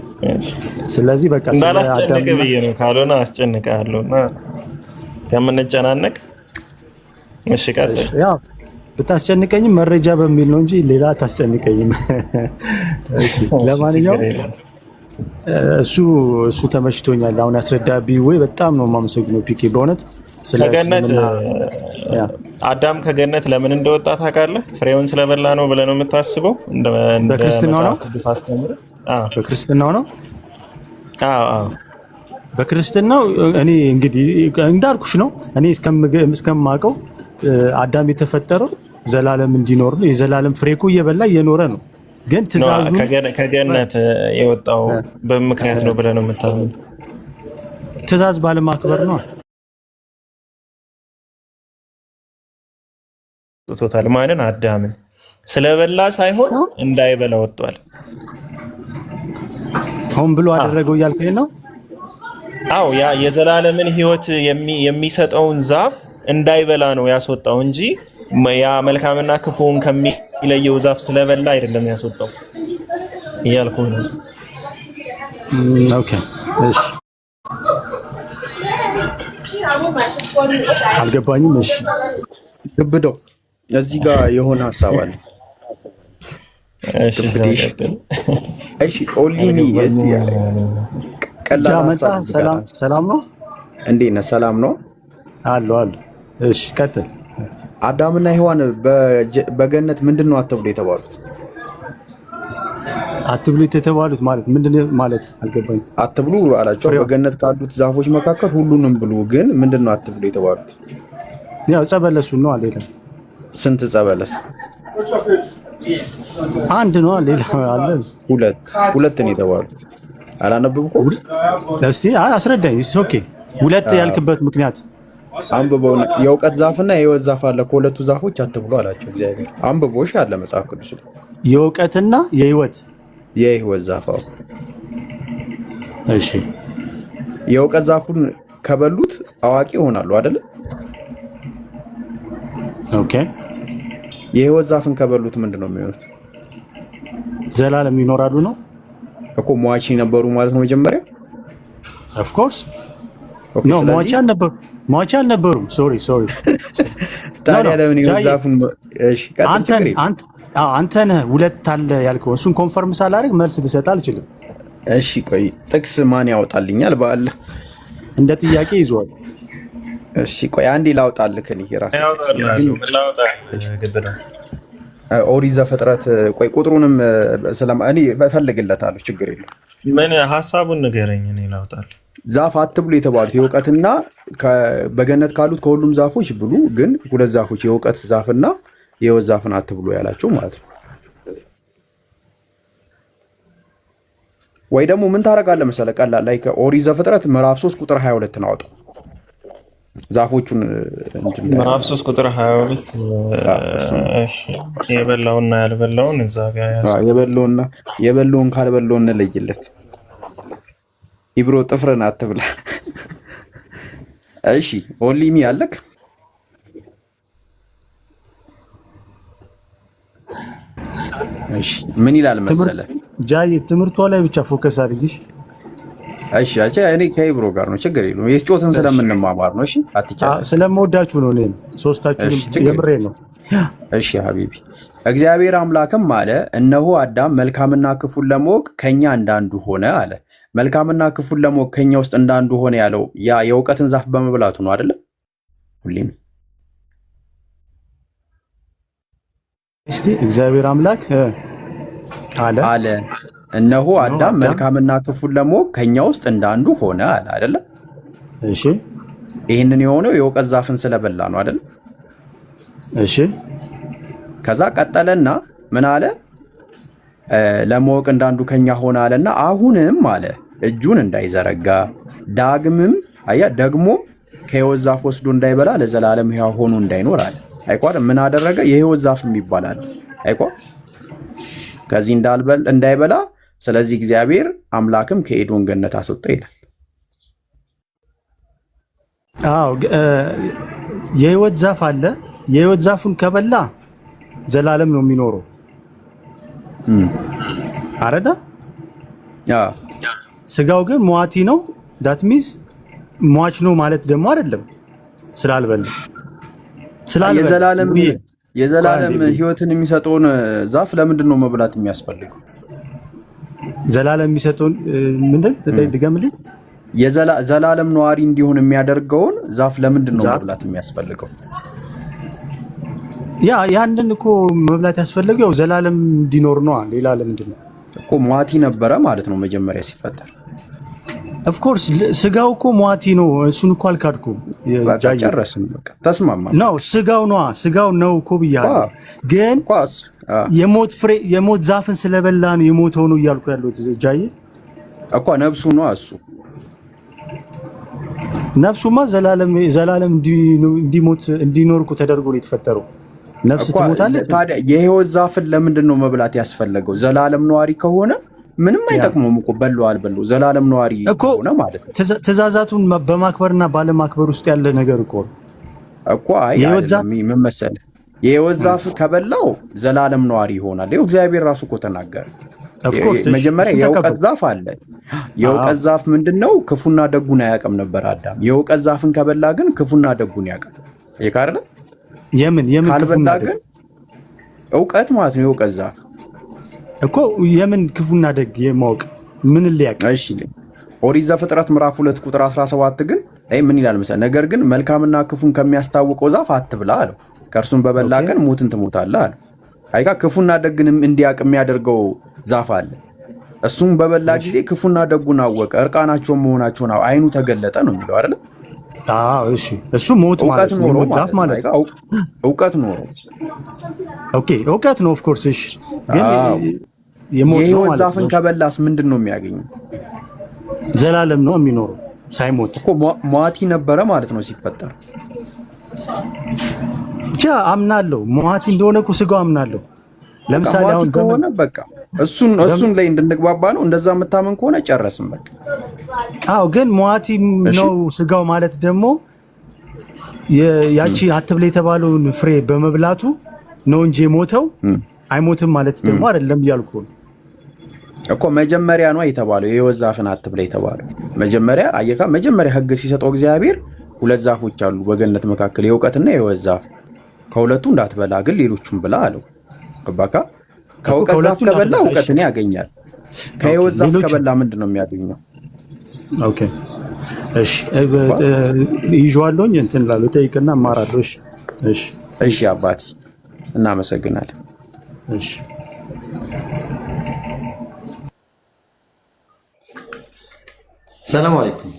ስለዚህ በቃ እንዳላስጨንቅህ ብዬ ነው። ካልሆነ አስጨንቅሃለሁ እና ከምንጨናነቅ። እሺ ቀጥል። ያው ብታስጨንቀኝም መረጃ በሚል ነው እንጂ ሌላ አታስጨንቀኝም። እሺ ለማንኛውም እሱ ተመችቶኛል። አሁን ያስረዳብኝ ወይ በጣም ነው የማመሰግነው ፒኬ በእውነት። ከገነት አዳም ከገነት ለምን እንደወጣ ታውቃለህ? ፍሬውን ስለበላ ነው ብለህ ነው የምታስበው? በክርስትናው ነው? በክርስትናው ነው? አዎ በክርስትናው። እኔ እንግዲህ እንዳልኩሽ ነው። እኔ እስከማውቀው አዳም የተፈጠረው ዘላለም እንዲኖር ነው። የዘላለም ፍሬ እኮ እየበላ እየኖረ ነው። ግን ትእዛዙ ከገነት የወጣው በምክንያት ነው ብለህ ነው የምታምነው? ትእዛዝ ባለማክበር ነው። ቶታል ማንን? አዳምን ስለበላ ሳይሆን እንዳይበላ ወጥቷል። ሆን ብሎ አደረገው እያልከኝ ነው? አዎ ያ የዘላለምን ሕይወት የሚሰጠውን ዛፍ እንዳይበላ ነው ያስወጣው እንጂ ያ መልካምና ክፉን ከሚለየው ዛፍ ስለበላ አይደለም ያስወጣው እያልኩ ነው። ኦኬ እሺ፣ አልገባኝም። እሺ ግብደው እዚህ ጋር የሆነ ሀሳብ አለ። እሺ ኦሊኒ እስቲ ቀላል ሰላም ነው? እንዴት ነህ? ሰላም ነው አሉ። እሺ ቀጥል። አዳምና ሔዋን በገነት ምንድነው አትብሉ የተባሉት? አትብሉ የተባሉት ማለት ምንድነው ማለት አልገባኝም። አትብሉ አላቸው። በገነት ካሉት ዛፎች መካከል ሁሉንም ብሉ፣ ግን ምንድነው አትብሉ የተባሉት? ያው ጸበለሱን ነው አለ። ስንት ጸበለስ? አንድ ነው። ሌላ አለ? ሁለት ነው የተባሉት። አላነበብኩም። እስቲ አስረዳኝ። ኦኬ ሁለት ያልክበት ምክንያት አንብበው። የእውቀት ዛፍና የሕይወት ዛፍ አለ፣ ከሁለቱ ዛፎች አትብሉ አላቸው እግዚአብሔር። አንብቦሽ አለ መጽሐፍ ቅዱስ። የእውቀትና የሕይወት ዛፍ። እሺ የእውቀት ዛፉን ከበሉት አዋቂ ይሆናሉ አይደለ? ኦኬ። የሕይወት ዛፍን ከበሉት ምንድነው የሚሆኑት? ዘላለም ይኖራሉ ነው እኮ። ሟች ነበሩ ማለት ነው መጀመሪያ። ኦፍ ኮርስ ኖ ሟች አልነበሩም። ሶሪ ታዲያ ለምን የሕይወት ዛፉን? እሺ አንተ ነህ ሁለት አለ ያልከው። እሱን ኮንፈርም ሳላደርግ መልስ ልሰጥ አልችልም። እሺ ቆይ ጥቅስ ማን ያወጣልኛል? በአለ እንደ ጥያቄ ይዟል። እሺ ቆይ አንዴ ላውጣልህ። እኔ ራሴ ኦሪት ዘፍጥረት ቆይ ቁጥሩንም እኔ እፈልግለታለሁ፣ ችግር የለም። ምን ሐሳቡን ንገረኝ፣ እኔ ላውጣልህ። ዛፍ አትብሉ የተባሉት የእውቀትና በገነት ካሉት ከሁሉም ዛፎች ብሉ፣ ግን ሁለት ዛፎች የእውቀት ዛፍና የሕይወት ዛፍን አትብሉ ያላቸው ማለት ነው። ወይ ደግሞ ምን ታደርጋለህ መሰለህ? ቀላል ላይ ኦሪት ዘፍጥረት ምዕራፍ 3 ቁጥር 22 ነው አውጣው። ዛፎቹን ምዕራፍ 3 ቁጥር 22። እሺ የበላውና ያልበላውን እዛ ጋር የበላውን ካልበላው እንለይለት። ኢብሮ ጥፍርን አትብላ። እሺ ኦሊሚ አለክ? እሺ ምን ይላል መሰለህ? ጃይ ትምህርቷ ላይ ብቻ ፎከስ አድርጊሽ። እሺ እኔ ከኢብሮ ጋር ነው፣ ችግር የለውም። የስጮትን ስለምንማማር ነው። እሺ አትቻለ። ስለምወዳችሁ ነው። እኔም ሶስታችሁንም የምሬ ነው። እሺ ሀቢቢ። እግዚአብሔር አምላክም አለ፣ እነሆ አዳም መልካምና ክፉን ለማወቅ ከኛ እንዳንዱ ሆነ አለ። መልካምና ክፉን ለማወቅ ከኛ ውስጥ እንዳንዱ ሆነ ያለው ያ የእውቀትን ዛፍ በመብላቱ ነው አይደለ? ሁሌም እስቲ እግዚአብሔር አምላክ አለ እነሆ አዳም መልካምና ክፉን ለማወቅ ከኛ ውስጥ እንዳንዱ ሆነ አለ አይደለ? እሺ ይሄንን የሆነው የእውቀት ዛፍን ስለበላ ነው አይደለ? እሺ ከዛ ቀጠለና ምን አለ? ለማወቅ እንዳንዱ ከኛ ሆነ አለና አሁንም አለ እጁን እንዳይዘረጋ ዳግምም ደግሞ ከሕይወት ዛፍ ወስዶ እንዳይበላ ለዘላለም ሕያው ሆኖ እንዳይኖር አለ። አይቋር ምን አደረገ? የሕይወት ዛፍም ይባላል አይቋር ከዚህ እንዳይበላ ስለዚህ እግዚአብሔር አምላክም ከኤዶም ገነት አስወጣ ይላል። አዎ የሕይወት ዛፍ አለ። የሕይወት ዛፉን ከበላ ዘላለም ነው የሚኖረው አረዳ። ስጋው ግን ሟቲ ነው። ዳት ሚንስ ሟች ነው ማለት ደግሞ አይደለም። ስላልበላ የዘላለም ሕይወትን የሚሰጠውን ዛፍ ለምንድን ነው መብላት የሚያስፈልገው? ዘላለም የሚሰጠውን ምንድን ድገምልኝ። ዘላለም ነዋሪ እንዲሆን የሚያደርገውን ዛፍ ለምንድን ነው መብላት የሚያስፈልገው? ያንን እኮ መብላት ያስፈልገው ያው ዘላለም እንዲኖር ነው። ሌላ ለምንድን ነው እኮ ሟቲ ነበረ ማለት ነው መጀመሪያ ሲፈጠር። ኦፍ ኮርስ ስጋው እኮ ሟቲ ነው። እሱን እኮ አልካድኩም። በቃ ጨረስን። በቃ ተስማማ ነው። ስጋው ነው እኮ ብያለሁ። ግን የሞት ዛፍን ስለበላ ነው የሞተው ነው እያልኩ ያለሁት ጃዬ እኮ ነፍሱ ነው እሱ። ነፍሱማ ዘላለም እንዲኖር እኮ ተደርጎ ነው የተፈጠረው። ነፍስ ትሞታለች። ታዲያ የሕይወት ዛፍን ለምንድን ነው መብላት ያስፈለገው? ዘላለም ነዋሪ ከሆነ ምንም አይጠቅመውም እኮ በለው አልበለው ዘላለም ነዋሪ ሆነ ማለት ነው። ትእዛዛቱን በማክበርና ባለማክበር ውስጥ ያለ ነገር እኮ አይ ምን መሰለህ የሕይወት ዛፍ ከበላው ዘላለም ነዋሪ ይሆናል። ይኸው እግዚአብሔር ራሱ እኮ ተናገረ። መጀመሪያ የእውቀት ዛፍ አለ። የእውቀት ዛፍ ምንድነው? ክፉና ደጉን አያውቅም ነበር አዳም። የእውቀት ዛፍን ከበላ ግን ክፉና ደጉን ያውቃል። ይካርለ የምን ካልበላ ግን እውቀት ማለት ነው። የእውቀት ዛፍ እኮ የምን ክፉና ደግ የማወቅ ምን ሊያውቅ? እሺ ኦሪት ዘፍጥረት ምዕራፍ 2 ቁጥር 17 ግን ምን ይላል መሰለህ? ነገር ግን መልካምና ክፉን ከሚያስታውቀው ዛፍ አትብላ አለው። ከእርሱም በበላ ቀን ሞትን ትሞታለህ አለው። አይጋ ክፉና ደግንም እንዲያውቅ የሚያደርገው ዛፍ አለ። እሱም በበላ ጊዜ ክፉና ደጉን አወቀ፣ እርቃናቸውን መሆናቸውን አይኑ ተገለጠ ነው የሚለው አይደል? እሺ እሱ ሞት ማለት ነው። ሞት ዛፍ ማለት ነው። እውቀት ኖሮ ኦኬ እውቀት ነው ኦፍ ኮርስ። እሺ ግን የሕይወት ዛፍን ከበላስ ምንድን ነው የሚያገኘው? ዘላለም ነው የሚኖረው ሳይሞት እኮ። ሟቲ ነበረ ማለት ነው ሲፈጠር። አምናለሁ ሟቲ እንደሆነ እኮ ስጋው አምናለሁ። ለምሳሌ አሁን ከሆነ በቃ እሱን ላይ እንድንግባባ ነው። እንደዛ የምታመን ከሆነ ጨረስን በቃ። ግን ሟቲ ነው ስጋው ማለት ደግሞ ያቺ አትብላ የተባለውን ፍሬ በመብላቱ ነው እንጂ የሞተው አይሞትም ማለት ደግሞ አይደለም እያልኩ ነው እኮ። መጀመሪያ ነው የተባለው የሕይወት ዛፍን አትብላ የተባለው መጀመሪያ ሕግ ሲሰጠው እግዚአብሔር ሁለት ዛፎች አሉ በገነት መካከል የእውቀትና የሕይወት ዛፍ። ከሁለቱ እንዳትበላ ግን ሌሎቹን ብላ አለው። በቃ ከእውቀት ዛፍ ከበላ እውቀትን ያገኛል። ከሕይወት ዛፍ ከበላ ምንድን ነው የሚያገኘው? ኦኬ እሺ ይዤዋለሁኝ እንትን እላለሁ ጠይቅና እማራለሁ። እሺ አባቴ እናመሰግናለን። እሺ ሰላም አለይኩም።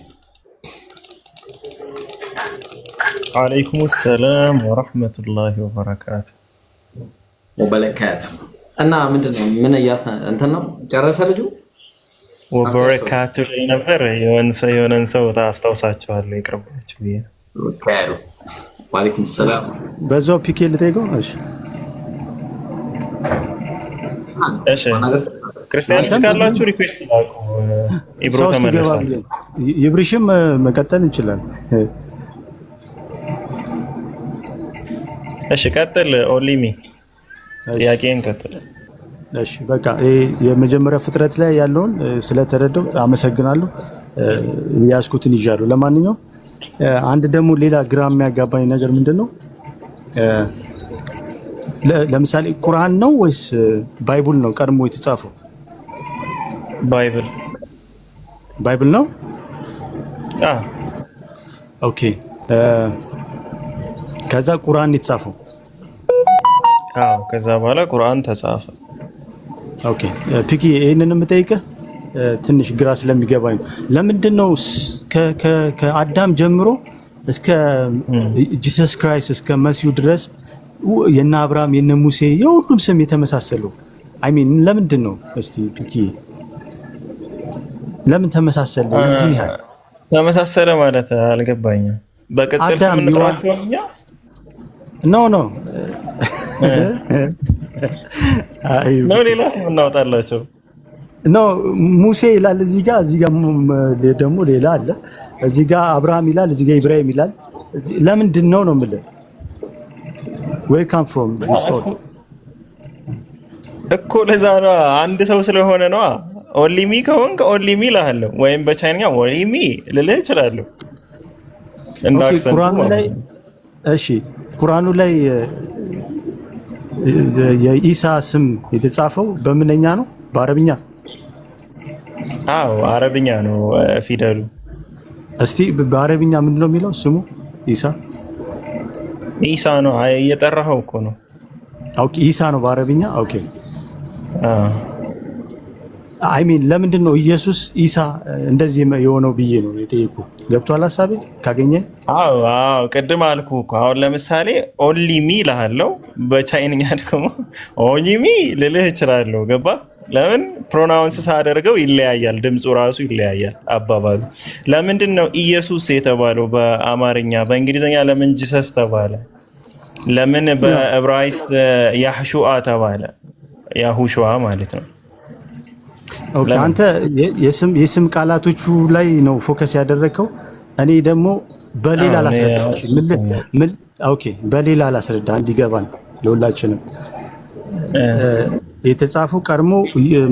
ወአለይኩም ሰላም ወራህመቱላሂ ወበረካቱ። እና ምንድነው ምን እንትን ነው ጨረሰ ልጁ ወበረካቱ ላይ ነበር። የሆነን ሰው ታስታውሳቸዋለህ? ይቅርባችሁ ብዬ ወአለይኩም ሰላም በዛው ፒኬ ልጠይቀው። እሺ ክርስቲያኖች ካላችሁ ሪኩዌስት ላኩ። ኢብሮ ተመለሳል። ይብርሽም መቀጠል እንችላለን። እሺ ቀጥል ኦሊሚ ጥያቄን ቀጥል። እሺ በቃ የመጀመሪያ ፍጥረት ላይ ያለውን ስለተረዳው አመሰግናለሁ። ያስኩትን ይዣለሁ። ለማንኛውም አንድ ደግሞ ሌላ ግራ የሚያጋባኝ ነገር ምንድነው? ለምሳሌ ቁርአን ነው ወይስ ባይብል ነው ቀድሞ የተጻፈው? ባይብል ነው። ኦኬ ከዛ ቁርአን የተጻፈው ከዛ በኋላ ቁርአን ተጻፈ። ኦኬ ፒኪ ይሄንን የምጠይቅህ ትንሽ ግራ ስለሚገባኝ ለምንድን ነው ከአዳም ጀምሮ እስከ ጂሰስ ክራይስት እስከ መሲሁ ድረስ የነ አብርሃም የነ ሙሴ የሁሉም ስም የተመሳሰለው? አይ ሚን ለምንድን ነው እስቲ ፒኪ ለምን ተመሳሰለ? እዚህ ያህል ተመሳሰለ ማለት አልገባኝም። በቅጽል ስም እንጥራቸው እኛ ኖ ነው ሌላ ስም እናወጣላቸው። ኖ ሙሴ ይላል እዚህ ጋር ደግሞ ሌላ አለ። እዚህ ጋር አብርሃም ይላል፣ እዚህ ጋር ኢብራሂም ይላል። ለምንድን ነው የምልህ? where come from this all እኮ ለዛ ነው አንድ ሰው ስለሆነ ነው። ኦንሊሚ ከሆንክ ኦንሊሚ እልሃለሁ፣ ወይም በቻይንኛ ኦንሊሚ ልልህ እችላለሁ። ቁርአኑ ላይ እሺ፣ ቁርአኑ ላይ የኢሳ ስም የተጻፈው በምንኛ ነው? በአረብኛ? አዎ አረብኛ ነው ፊደሉ። እስቲ በአረብኛ ምንድነው የሚለው ስሙ? ኢሳ ነው እየጠራኸው እኮ ነው። ኦኬ ኢሳ ነው በአረብኛ። ኦኬ አይ ሚን ለምንድን ነው ኢየሱስ ኢሳ እንደዚህ የሆነው ብዬ ነው የጠየቁ። ገብቷል ሐሳቤ ካገኘ? አዎ ቅድም አልኩ እኮ። አሁን ለምሳሌ ኦንሊሚ እልሃለሁ፣ በቻይንኛ ደግሞ ኦኒሚ ልልህ እችላለሁ። ገባ? ለምን ፕሮናውንስ ሳደርገው ይለያያል፣ ድምፁ ራሱ ይለያያል አባባሉ። ለምንድን ነው ኢየሱስ የተባለው በአማርኛ? በእንግሊዝኛ ለምን ጂሰስ ተባለ? ለምን በዕብራይስጥ ያህሹአ ተባለ? ያሁሹአ ማለት ነው። ኦኬ አንተ የስም ቃላቶቹ ላይ ነው ፎከስ ያደረከው። እኔ ደግሞ በሌላ ላስረዳሽ። ኦኬ በሌላ ላስረዳ እንዲገባን ለሁላችንም። የተጻፈው ቀድሞ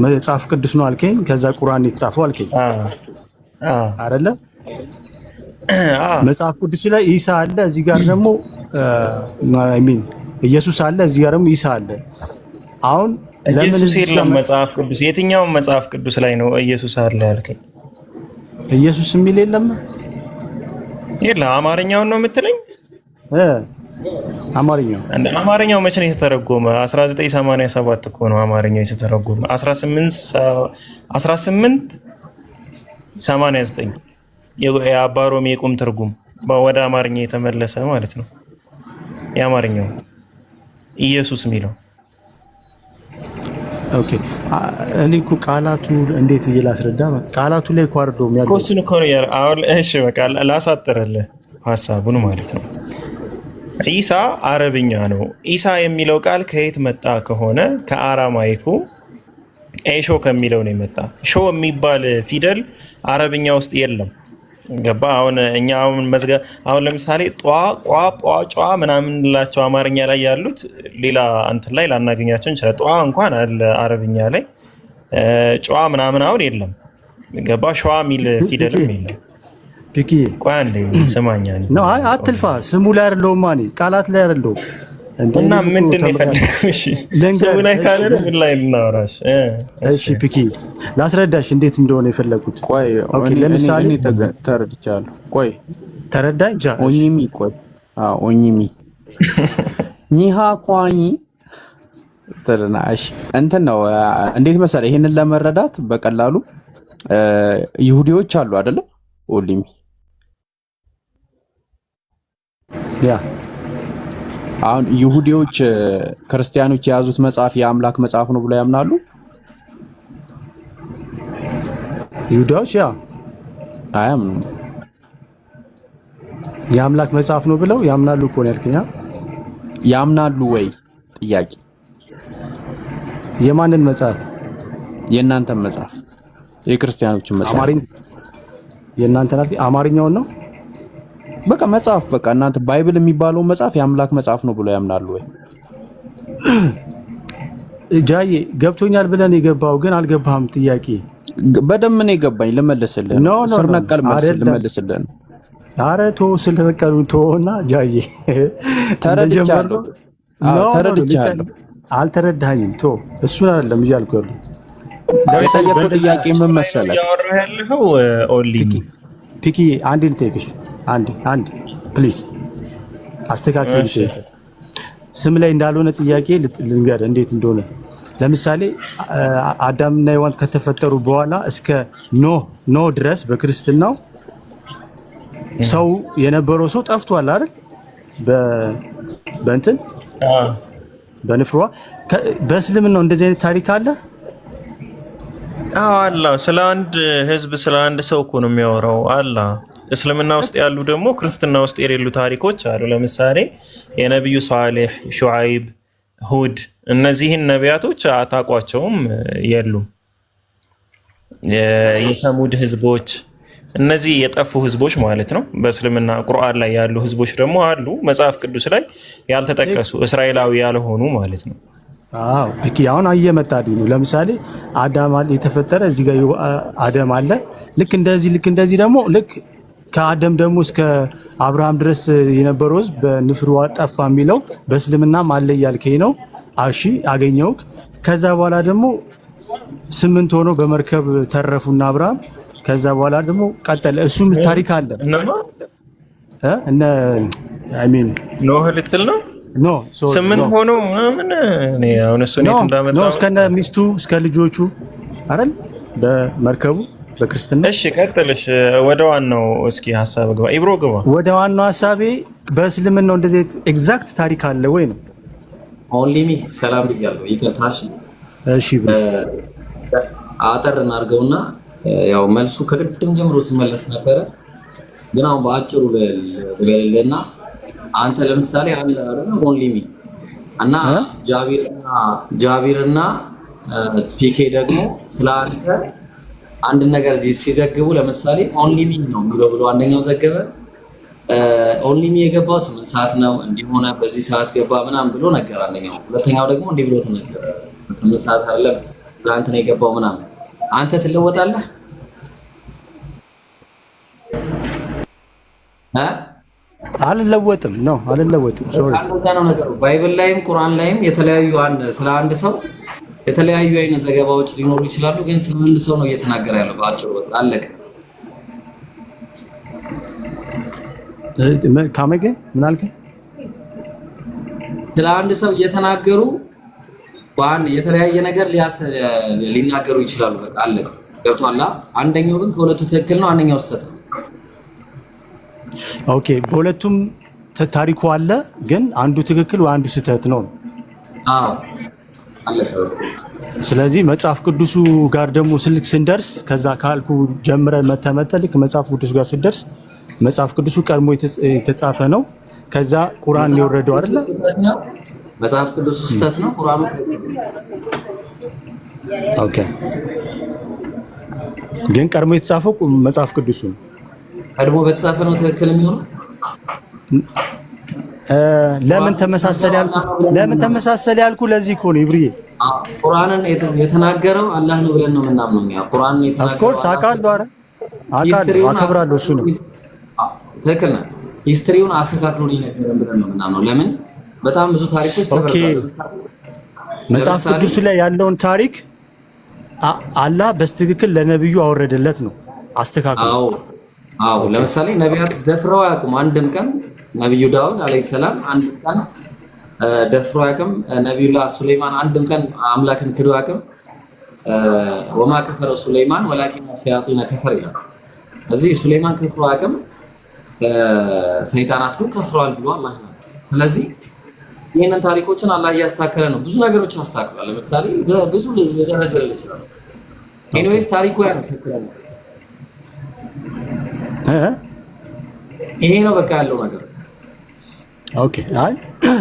መጽሐፍ ቅዱስ ነው አልከኝ፣ ከዛ ቁርአን የተጻፈው አልከኝ አይደለ? መጽሐፍ ቅዱስ ላይ ኢሳ አለ፣ እዚህ ጋር ደግሞ አይ ሚን ኢየሱስ አለ፣ እዚህ ጋር ደግሞ ኢሳ አለ። አሁን ኢየሱስ የለም መጽሐፍ ቅዱስ። የትኛውም መጽሐፍ ቅዱስ ላይ ነው ኢየሱስ አለ ያልከኝ? ኢየሱስ የሚል የለም። አማርኛውን ነው የምትለኝ? አማርኛው መቼ ነው የተተረጎመ? 1987 እኮ ነው አማርኛው የተተረጎመ። 1889 የአባሮም የቁም ትርጉም ወደ አማርኛ የተመለሰ ማለት ነው። የአማርኛው ኢየሱስ የሚለው ኦኬ። እኔ እኮ ቃላቱ እንዴት ብዬ ላስረዳ? ቃላቱ ላይ ኳርዶ የሚያለው ኮስን እኮ ነው። አሁን እሺ በቃ ላሳጥርልህ ሀሳቡን ማለት ነው። ኢሳ አረብኛ ነው። ኢሳ የሚለው ቃል ከየት መጣ ከሆነ ከአራማይኩ ኤሾ ከሚለው ነው የመጣ። ሾ የሚባል ፊደል አረብኛ ውስጥ የለም። ገባ? አሁን እኛ አሁን ለምሳሌ ጧ ቋ ጧ ጯ ምናምን እንላቸው አማርኛ ላይ ያሉት ሌላ እንትን ላይ ላናገኛቸው እንችላለን። ጧ እንኳን አለ አረብኛ ላይ፣ ጯ ምናምን አሁን የለም። ገባ? ሸዋ የሚል ፊደልም የለም። ፒኪ ቆይ አንዴ ስማኛ ነው። አይ አትልፋ፣ ስሙ ላይ አይደለሁም ማኒ ቃላት ላይ አይደለሁም። እና ምንድን ነው የፈለግኸው? እሺ ስሙ ላይ ካለ ምን ላይ ልናወራሽ? እሺ ፒኪ ላስረዳሽ እንዴት እንደሆነ የፈለጉት። ቆይ ለምሳሌ ተረድቻለሁ። ቆይ ተረዳኝ ጃ ኦኒሚ ቆይ ኦኒሚ ኒሃ ኳኒ ተረናሽ እንትን ነው። እንዴት መሰለህ ይሄንን ለመረዳት በቀላሉ ይሁዲዎች አሉ አይደለ? ኦሊሚ ያ አሁን ይሁዲዎች ክርስቲያኖች የያዙት መጽሐፍ የአምላክ መጽሐፍ ነው ብለው ያምናሉ። ይሁዳዎች ያ አያምኑም። የአምላክ መጽሐፍ ነው ብለው ያምናሉ እኮ ነው ያልከኝ። ያምናሉ ወይ? ጥያቄ። የማንን መጽሐፍ? የእናንተን መጽሐፍ፣ የክርስቲያኖችን መጽሐፍ። የእናንተን አማርኛውን ነው በቃ መጽሐፍ በቃ እናንተ ባይብል የሚባለው መጽሐፍ የአምላክ መጽሐፍ ነው ብሎ ያምናሉ ወይ? ጃዬ ገብቶኛል ብለን የገባው ግን አልገባህም። ጥያቄ በደም ነው የገባኝ። ልመልስልህ ስር ነቀል መልስ ልመልስልህ። ኧረ ተው ስር ነቀሉን ተውና ጃዬ ተረድቻለሁ። አልተረዳኸኝም። ተው እሱን አይደለም እያልኩ ያሉት። የጠየቁት ጥያቄ ምን መሰለህ? ያወራህ ያለኸው ኦንሊሚ ፒኪ አንድ ልጠይቅሽ፣ አንድ ፕሊዝ አስተካክል። ስም ላይ እንዳልሆነ ጥያቄ ልንገር እንዴት እንደሆነ። ለምሳሌ አዳምና ሔዋን ከተፈጠሩ በኋላ እስከ ኖህ ድረስ በክርስትናው ሰው የነበረው ሰው ጠፍቷል አይደል? በእንትን በንፍሯ በእስልምናው እንደዚህ አይነት ታሪክ አለ? አዎ አላ ስለ አንድ ህዝብ ስለ አንድ ሰው እኮ ነው የሚያወራው አላ። እስልምና ውስጥ ያሉ ደግሞ ክርስትና ውስጥ የሌሉ ታሪኮች አሉ። ለምሳሌ የነብዩ ሷሊህ፣ ሹዓይብ፣ ሁድ እነዚህን ነቢያቶች አታውቋቸውም? የሉም። የሰሙድ ህዝቦች እነዚህ የጠፉ ህዝቦች ማለት ነው። በእስልምና ቁርአን ላይ ያሉ ህዝቦች ደግሞ አሉ፣ መጽሐፍ ቅዱስ ላይ ያልተጠቀሱ እስራኤላዊ ያልሆኑ ማለት ነው። አዎ አሁን እየመጣልኝ ነው። ለምሳሌ አዳም የተፈጠረ እዚህ ጋር አደም አለ። ልክ እንደዚህ ደግሞ ልክ ከአደም ደግሞ እስከ አብርሃም ድረስ የነበረው ህዝብ በንፍሯ ጠፋ የሚለው በእስልምናም አለ እያልከኝ ነው። እሺ አገኘሁት። ከዛ በኋላ ደግሞ 8 ሆኖ በመርከብ ተረፉና አብርሃም ከዛ በኋላ ደግሞ ቀጠለ። እሱም ታሪክ አለ እነ ኖህ ልትል ነው? ኖ 8 ሆኖ ምናምን እኔ አሁን እሱ ነው እንዳመጣው ነው እስከነ ሚስቱ እስከ ልጆቹ አይደል በመርከቡ በክርስትና። እሺ ቀጥልሽ፣ ወደ ዋናው እስኪ ሐሳብ ግባ ኢብሮ ግባ። ወደ ዋናው ሐሳቤ በእስልምናው እንደዚህ ኤግዛክት ታሪክ አለ ወይ ነው። ኦንሊሚ ሰላም ብያለሁ። ይከታሽ እሺ አጠር እናድርገውና ያው መልሱ ከቅድም ጀምሮ ሲመለስ ነበረ፣ ግን አሁን በአጭሩ ልበልና አንተ ለምሳሌ አለ አይደል ኦንሊሚ እና ጃቢርና ፒኬ ደግሞ ስላንተ አንድ ነገር ሲዘግቡ ለምሳሌ ኦንሊሚ ነው ብሎ አንደኛው ዘገበ። ኦንሊሚ የገባው 8 ሰዓት ነው እንዲሆነ በዚህ ሰዓት ገባ ምናምን ብሎ ነገር አንደኛው። ሁለተኛው ደግሞ እንዲህ ብሎ ተነገረ 8 ሰዓት አይደለም ስላንተ ነው የገባው ምናምን። አንተ ትለወጣለህ? አልለወጥም ነው አልለወጥም። ሶሪ አንተ ነው ነገሩ። ባይብል ላይም ቁርአን ላይም የተለያዩ ስለ አንድ ሰው የተለያዩ አይነት ዘገባዎች ሊኖሩ ይችላሉ፣ ግን ስለ አንድ ሰው ነው እየተናገረ ያለው በአጭሩ። አለቀ። ካመገ ምን አልከኝ? ስለ አንድ ሰው እየተናገሩ የተለያየ ነገር ሊናገሩ ይችላሉ። በቃ አለቀ። ገብቷላ? አንደኛው ግን ከሁለቱ ትክክል ነው፣ አንደኛው ስህተት ነው። ኦኬ፣ በሁለቱም ታሪኩ አለ፣ ግን አንዱ ትክክል ወይ አንዱ ስህተት ነው። አዎ አለቀ። ስለዚህ መጽሐፍ ቅዱሱ ጋር ደግሞ ስልክ ስንደርስ ከዛ ካልኩ ጀምረ መተመተ ልክ መጽሐፍ ቅዱስ ጋር ስንደርስ መጽሐፍ ቅዱሱ ቀድሞ የተጻፈ ነው። ከዛ ቁርአን የወረደው አይደለ? መጽሐፍ ቅዱስ ስህተት ነው፣ ቁርአኑ ኦኬ። ግን ቀድሞ የተጻፈው መጽሐፍ ቅዱሱ ነው። ቀድሞ በተጻፈ ነው ትክክል የሚሆነው። ለምን ተመሳሰለ ያልኩ ለዚህ እኮ ነው ይብሪዬ። ቁርአንን የተናገረው አላህ ነው ብለን ነው የምናምነው እኛ። ቁርአንን የተናገረው ኦፍ ኮርስ አውቃለሁ፣ አውቃለሁ፣ አከብራለሁ። እሱ ነው ትክክል ነው። ሂስትሪውን አስተካክሎ ሊነገረን ብለን ነው የምናምነው። ለምን በጣም ብዙ ታሪኮች ተበርክተዋል። መጽሐፍ ቅዱስ ላይ ያለውን ታሪክ አላህ በስትክክል ለነብዩ አወረደለት ነው አስተካክሎ። አዎ ለምሳሌ ነቢያት ደፍረው አያውቁም አንድም ቀን። ነብዩ ዳውድ አለይሂ ሰላም አንድም ቀን ደፍረው አያውቅም። ነብዩላህ ሱለይማን አንድም ቀን አምላክን ክዶ አያውቅም። ወማ ከፈረ ሱለይማን ወላኪን ሸያጢን ከፈር ይላል። እዚህ ሱለይማን ከፍሮ አያውቅም፣ ሰይጣናት ግን ከፍረዋል ብሎ አላህ ነው። ስለዚህ ይሄንን ታሪኮችን አላህ እያስተካከለ ነው። ብዙ ነገሮች አስተካክሏል። ለምሳሌ ብዙ ልዘረዝር ይችላል። ኤኒዌይስ ታሪኩ ያ ነው ትክክል ነው። ይሄ ነው በቃ ያለው ነገር። ኦኬ አይ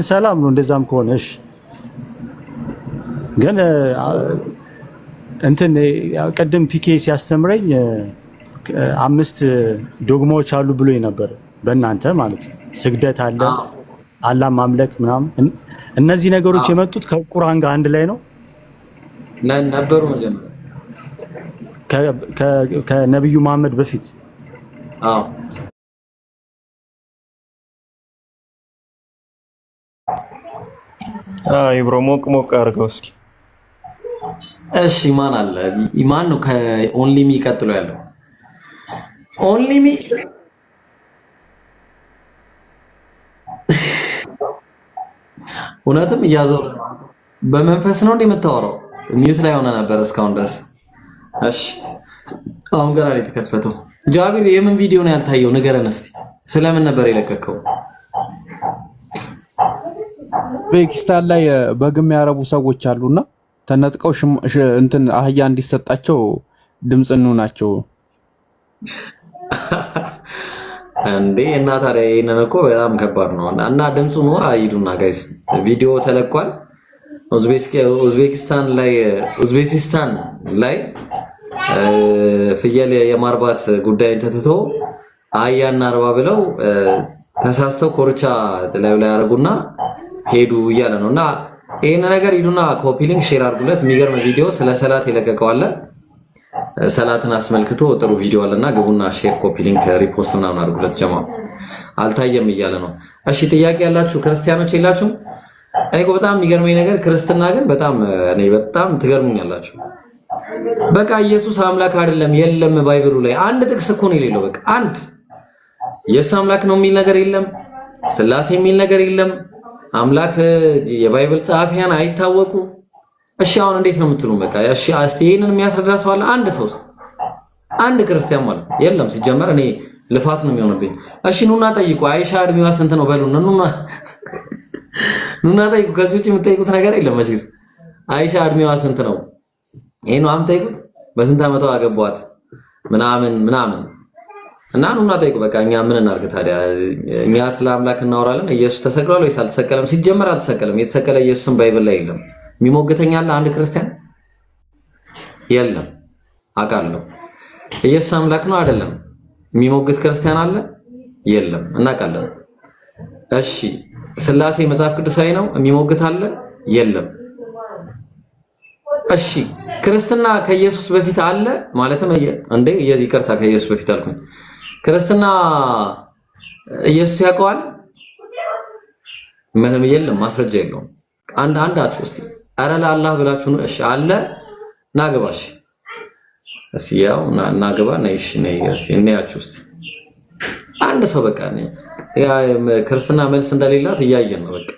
ሰላም ነው እንደዛም ከሆነ እሺ። ግን እንትን ቀደም ፒኬ ሲያስተምረኝ 5 ዶግማዎች አሉ ብሎኝ ነበር በእናንተ ማለት ነው። ስግደት አለ፣ አላህ ማምለክ ምናምን። እነዚህ ነገሮች የመጡት ከቁርአን ጋር አንድ ላይ ነው ነበሩ መጀመሪያ ከነብዩ መሐመድ በፊት። አዎ ኢብሮ ሞቅ አድርገው እስኪ። እሺ ማን አለ? ማን ነው ከኦንሊሚ ቀጥሎ ያለው? ኦንሊሚ እውነትም እያዞረ በመንፈስ ነው እንደምታወራው። ሚዩት ላይ ሆነ ነበር እስካሁን ድረስ። እሺ አሁን ገና ነው የተከፈተው። ጃቢር የምን ቪዲዮ ነው ያልታየው? ንገረን እስቲ። ስለምን ነበር የለቀቀው? ኡዝቤኪስታን ላይ በግ የሚያረቡ ሰዎች አሉና ተነጥቀው እንትን አህያ እንዲሰጣቸው ድምጽ ናቸው እንዴ። እና ታዲያ ይሄንን እኮ በጣም ከባድ ነው። እና ድምፁ ነው አይዱና ጋይስ ቪዲዮ ተለቋል። ኡዝቤኪስታን ላይ ፍየል የማርባት ጉዳይ ተትቶ አህያና አርባ ብለው ተሳስተው ኮርቻ ላይ ያረጉና ሄዱ እያለ ነውና ይሄን ነገር ሂዱና ኮፒ ሊንክ ሼር አድርጉለት። የሚገርም ቪዲዮ ስለ ሰላት የለቀቀው አለ። ሰላትን አስመልክቶ ጥሩ ቪዲዮ አለና ግቡና ሼር ኮፒ ሊንክ ሪፖስት ምናምን አድርጉለት። ጀማው አልታየም እያለ ነው። እሺ ጥያቄ ያላችሁ ክርስቲያኖች የላችሁም? አይቆ በጣም የሚገርመኝ ነገር ክርስትና ግን በጣም ትገርሙኛላችሁ። በቃ ኢየሱስ አምላክ አይደለም የለም ባይብሉ ላይ አንድ ጥቅስ እኮ ነው የሌለው። በቃ አንድ ኢየሱስ አምላክ ነው የሚል ነገር የለም። ስላሴ የሚል ነገር የለም። አምላክ የባይብል ጸሐፊያን አይታወቁ። እሺ አሁን እንዴት ነው የምትሉን? በቃ እሺ እስቲ ይሄንን የሚያስረዳ ሰው አለ? አንድ ሰው አንድ ክርስቲያን ማለት ነው የለም። ሲጀመር እኔ ልፋት ነው የሚሆንብኝ። እሺ ኑና ጠይቁ። አይሻ እድሜዋ ስንት ነው በሉን። ኑና ጠይቁ። ከዚህ ውጪ የምትጠይቁት ነገር የለም መቼስ። አይሻ እድሜዋ ስንት ነው? ይሄ ነው አምጠይቁት። በስንት ዓመቷ አገቧት ምናምን እና ኑና ጠይቁ። በቃ እኛ ምን እናርግ ታዲያ? እኛ ስለ አምላክ እናወራለን። ኢየሱስ ተሰቅሏል ወይስ አልተሰቀለም? ሲጀመር አልተሰቀለም። የተሰቀለ ኢየሱስን ባይብል ላይ የለም። የሚሞግተኛ አለ አንድ ክርስቲያን? የለም። አውቃለሁ። ኢየሱስ አምላክ ነው አይደለም? የሚሞግት ክርስቲያን አለ? የለም። እናውቃለን። እሺ ስላሴ መጽሐፍ ቅዱሳዊ ነው? የሚሞግት አለ? የለም። እሺ ክርስትና ከኢየሱስ በፊት አለ ማለትም እንዴ ይቅርታ ከኢየሱስ በፊት አልኩኝ። ክርስትና ኢየሱስ ያውቀዋል? የለም። ማስረጃ የለውም። አንዳችሁ እስቲ አረ ለአላህ ብላችሁ ነው። እሺ አለ ናግባሽ እስቲ ያው ናግባ ነይሽ ነይ እስቲ እንያችሁ እስቲ አንድ ሰው በቃ ያ ክርስትና መልስ እንደሌላት እያየን ነው። በቃ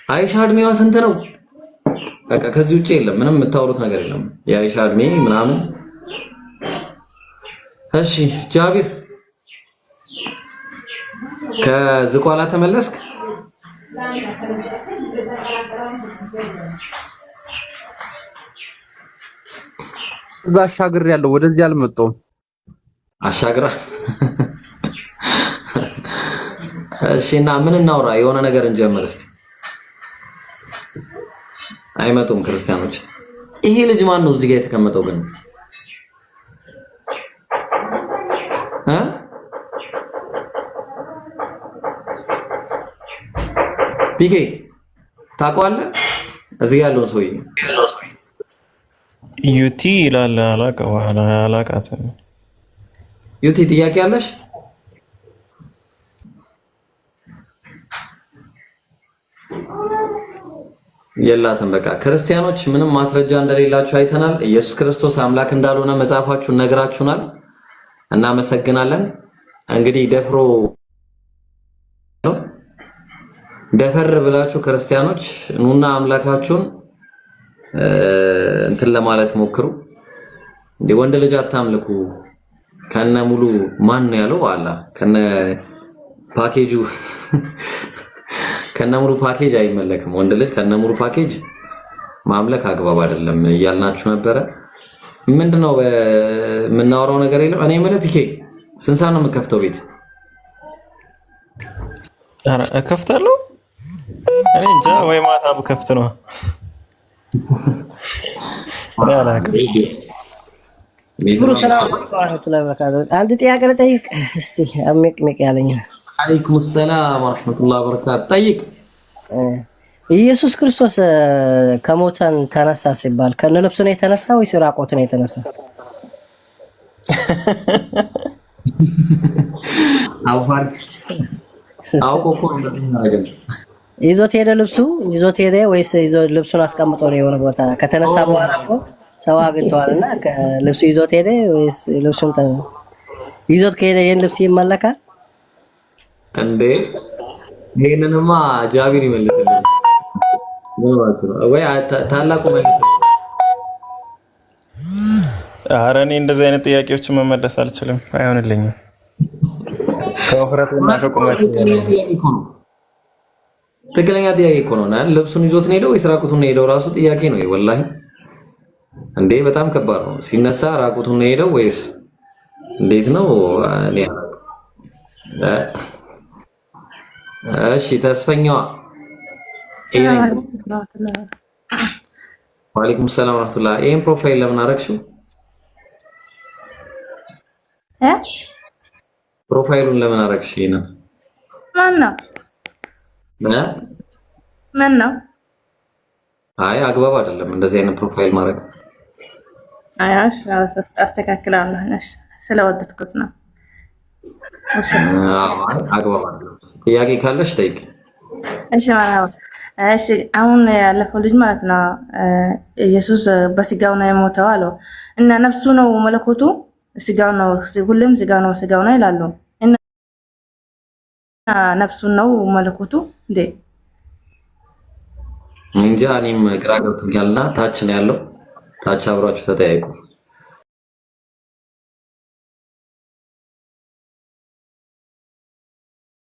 አይሻ እድሜዋ ስንት ነው? በቃ ከዚህ ውጪ የለም። ምንም የምታወሩት ነገር የለም። የአይሻ እድሜ ምናምን። እሺ ጃቢር ከዝቋላ ተመለስክ? እዛ አሻግር ያለው ወደዚህ አልመጣሁም። አሻግራ እሺ እና ምን እናውራ? የሆነ ነገር እንጀምር እስቲ። አይመጡም ክርስቲያኖች። ይሄ ልጅ ማን ነው እዚህ ጋር የተቀመጠው ግን? ፒኬ ታውቀዋለህ? እዚህ ያለውን ሰውዬ ዩቲ ይላል። አላውቃትም። ዩቲ ጥያቄ አለሽ? የላትም። በቃ ክርስቲያኖች ምንም ማስረጃ እንደሌላችሁ አይተናል። ኢየሱስ ክርስቶስ አምላክ እንዳልሆነ መጽሐፋችሁን ነግራችሁናል። እናመሰግናለን። እንግዲህ ደፈር ብላችሁ ክርስቲያኖች ኑና አምላካችሁን እንትን ለማለት ሞክሩ። እንደ ወንድ ልጅ አታምልኩ ከነ ሙሉ ማን ነው ያለው? አላህ ከነ ፓኬጁ ከነ ሙሉ ፓኬጅ አይመለክም። ወንድ ልጅ ከነ ሙሉ ፓኬጅ ማምለክ አግባብ አይደለም እያልናችሁ ነበረ። ምንድነው የምናወራው ነገር የለም። እኔ ምን ፒኬ ስንት ሰዓት ነው የምከፍተው ቤት? ኧረ እከፍታለሁ። እኔ እንጃ ወይ ማታ ብከፍት ነው። አንድ ጥያቄ ልጠይቅ እስቲ። አሜቅ ያለኝ አለይኩም ሰላም ወራህመቱላሂ ወበረካቱ። ጠይቅ። ኢየሱስ ክርስቶስ ከሞተን ተነሳ ሲባል ከነ ልብሱ ነው የተነሳ ወይስ ራቆት ነው የተነሳ? አውፋርስ አውቆ ይዞት ሄደ ልብሱ ይዞት ሄደ ወይስ ልብሱን አስቀምጦ ነው የሆነ ቦታ ከተነሳ በኋላ እኮ ሰው አግኝተዋልና ልብሱ ይዞት ሄደ ወይስ ልብሱን ይዞት ከሄደ ይሄን ልብስ ይመለካል እንዴ? ይሄንንማ ጃቢር ይመልስልኝ ወይ ታላቁ መልስ። ኧረ እኔ እንደዚህ አይነት ጥያቄዎችን መመለስ አልችልም፣ አይሆንልኝም። ከውፍረትና ከቁመት ትክክለኛ ጥያቄ እኮ ነው። ልብሱን ይዞት ነው ሄደው ወይስ ራቁቱን ነው ሄደው? ራሱ ጥያቄ ነው ወላሂ። እንዴ በጣም ከባድ ነው። ሲነሳ ራቁቱን ነው ሄደው ወይስ እንዴት ነው? እሺ ተስፈኛዋ ወአለይኩም ሰላም ወራህመቱላህ። ይሄን ፕሮፋይል ለምን አረግሽው? ፕሮፋይሉን ለምን አረግሽ? ይሄን ማን ነው? አይ አግባብ አይደለም እንደዚህ አይነት ፕሮፋይል ማድረግ። አያሽ አስተካክላለሁ። እሺ ስለወደድኩት ነው። እሺ አግባብ አይደለም። ጥያቄ ካለሽ ጠይቂ። እሺ ማለት እሺ አሁን ያለፈው ልጅ ማለት ነው ኢየሱስ በስጋው ነው የሞተው አለው እና ነፍሱ ነው መለኮቱ ስጋው ነው፣ ሁሉም ስጋው ነው ይላሉ እና ነፍሱ ነው መለኮቱ እንዴ? እንጃ እኔም ግራ ገብቶኛልና ታች ነው ያለው። ታች አብራችሁ ተጠያይቁ።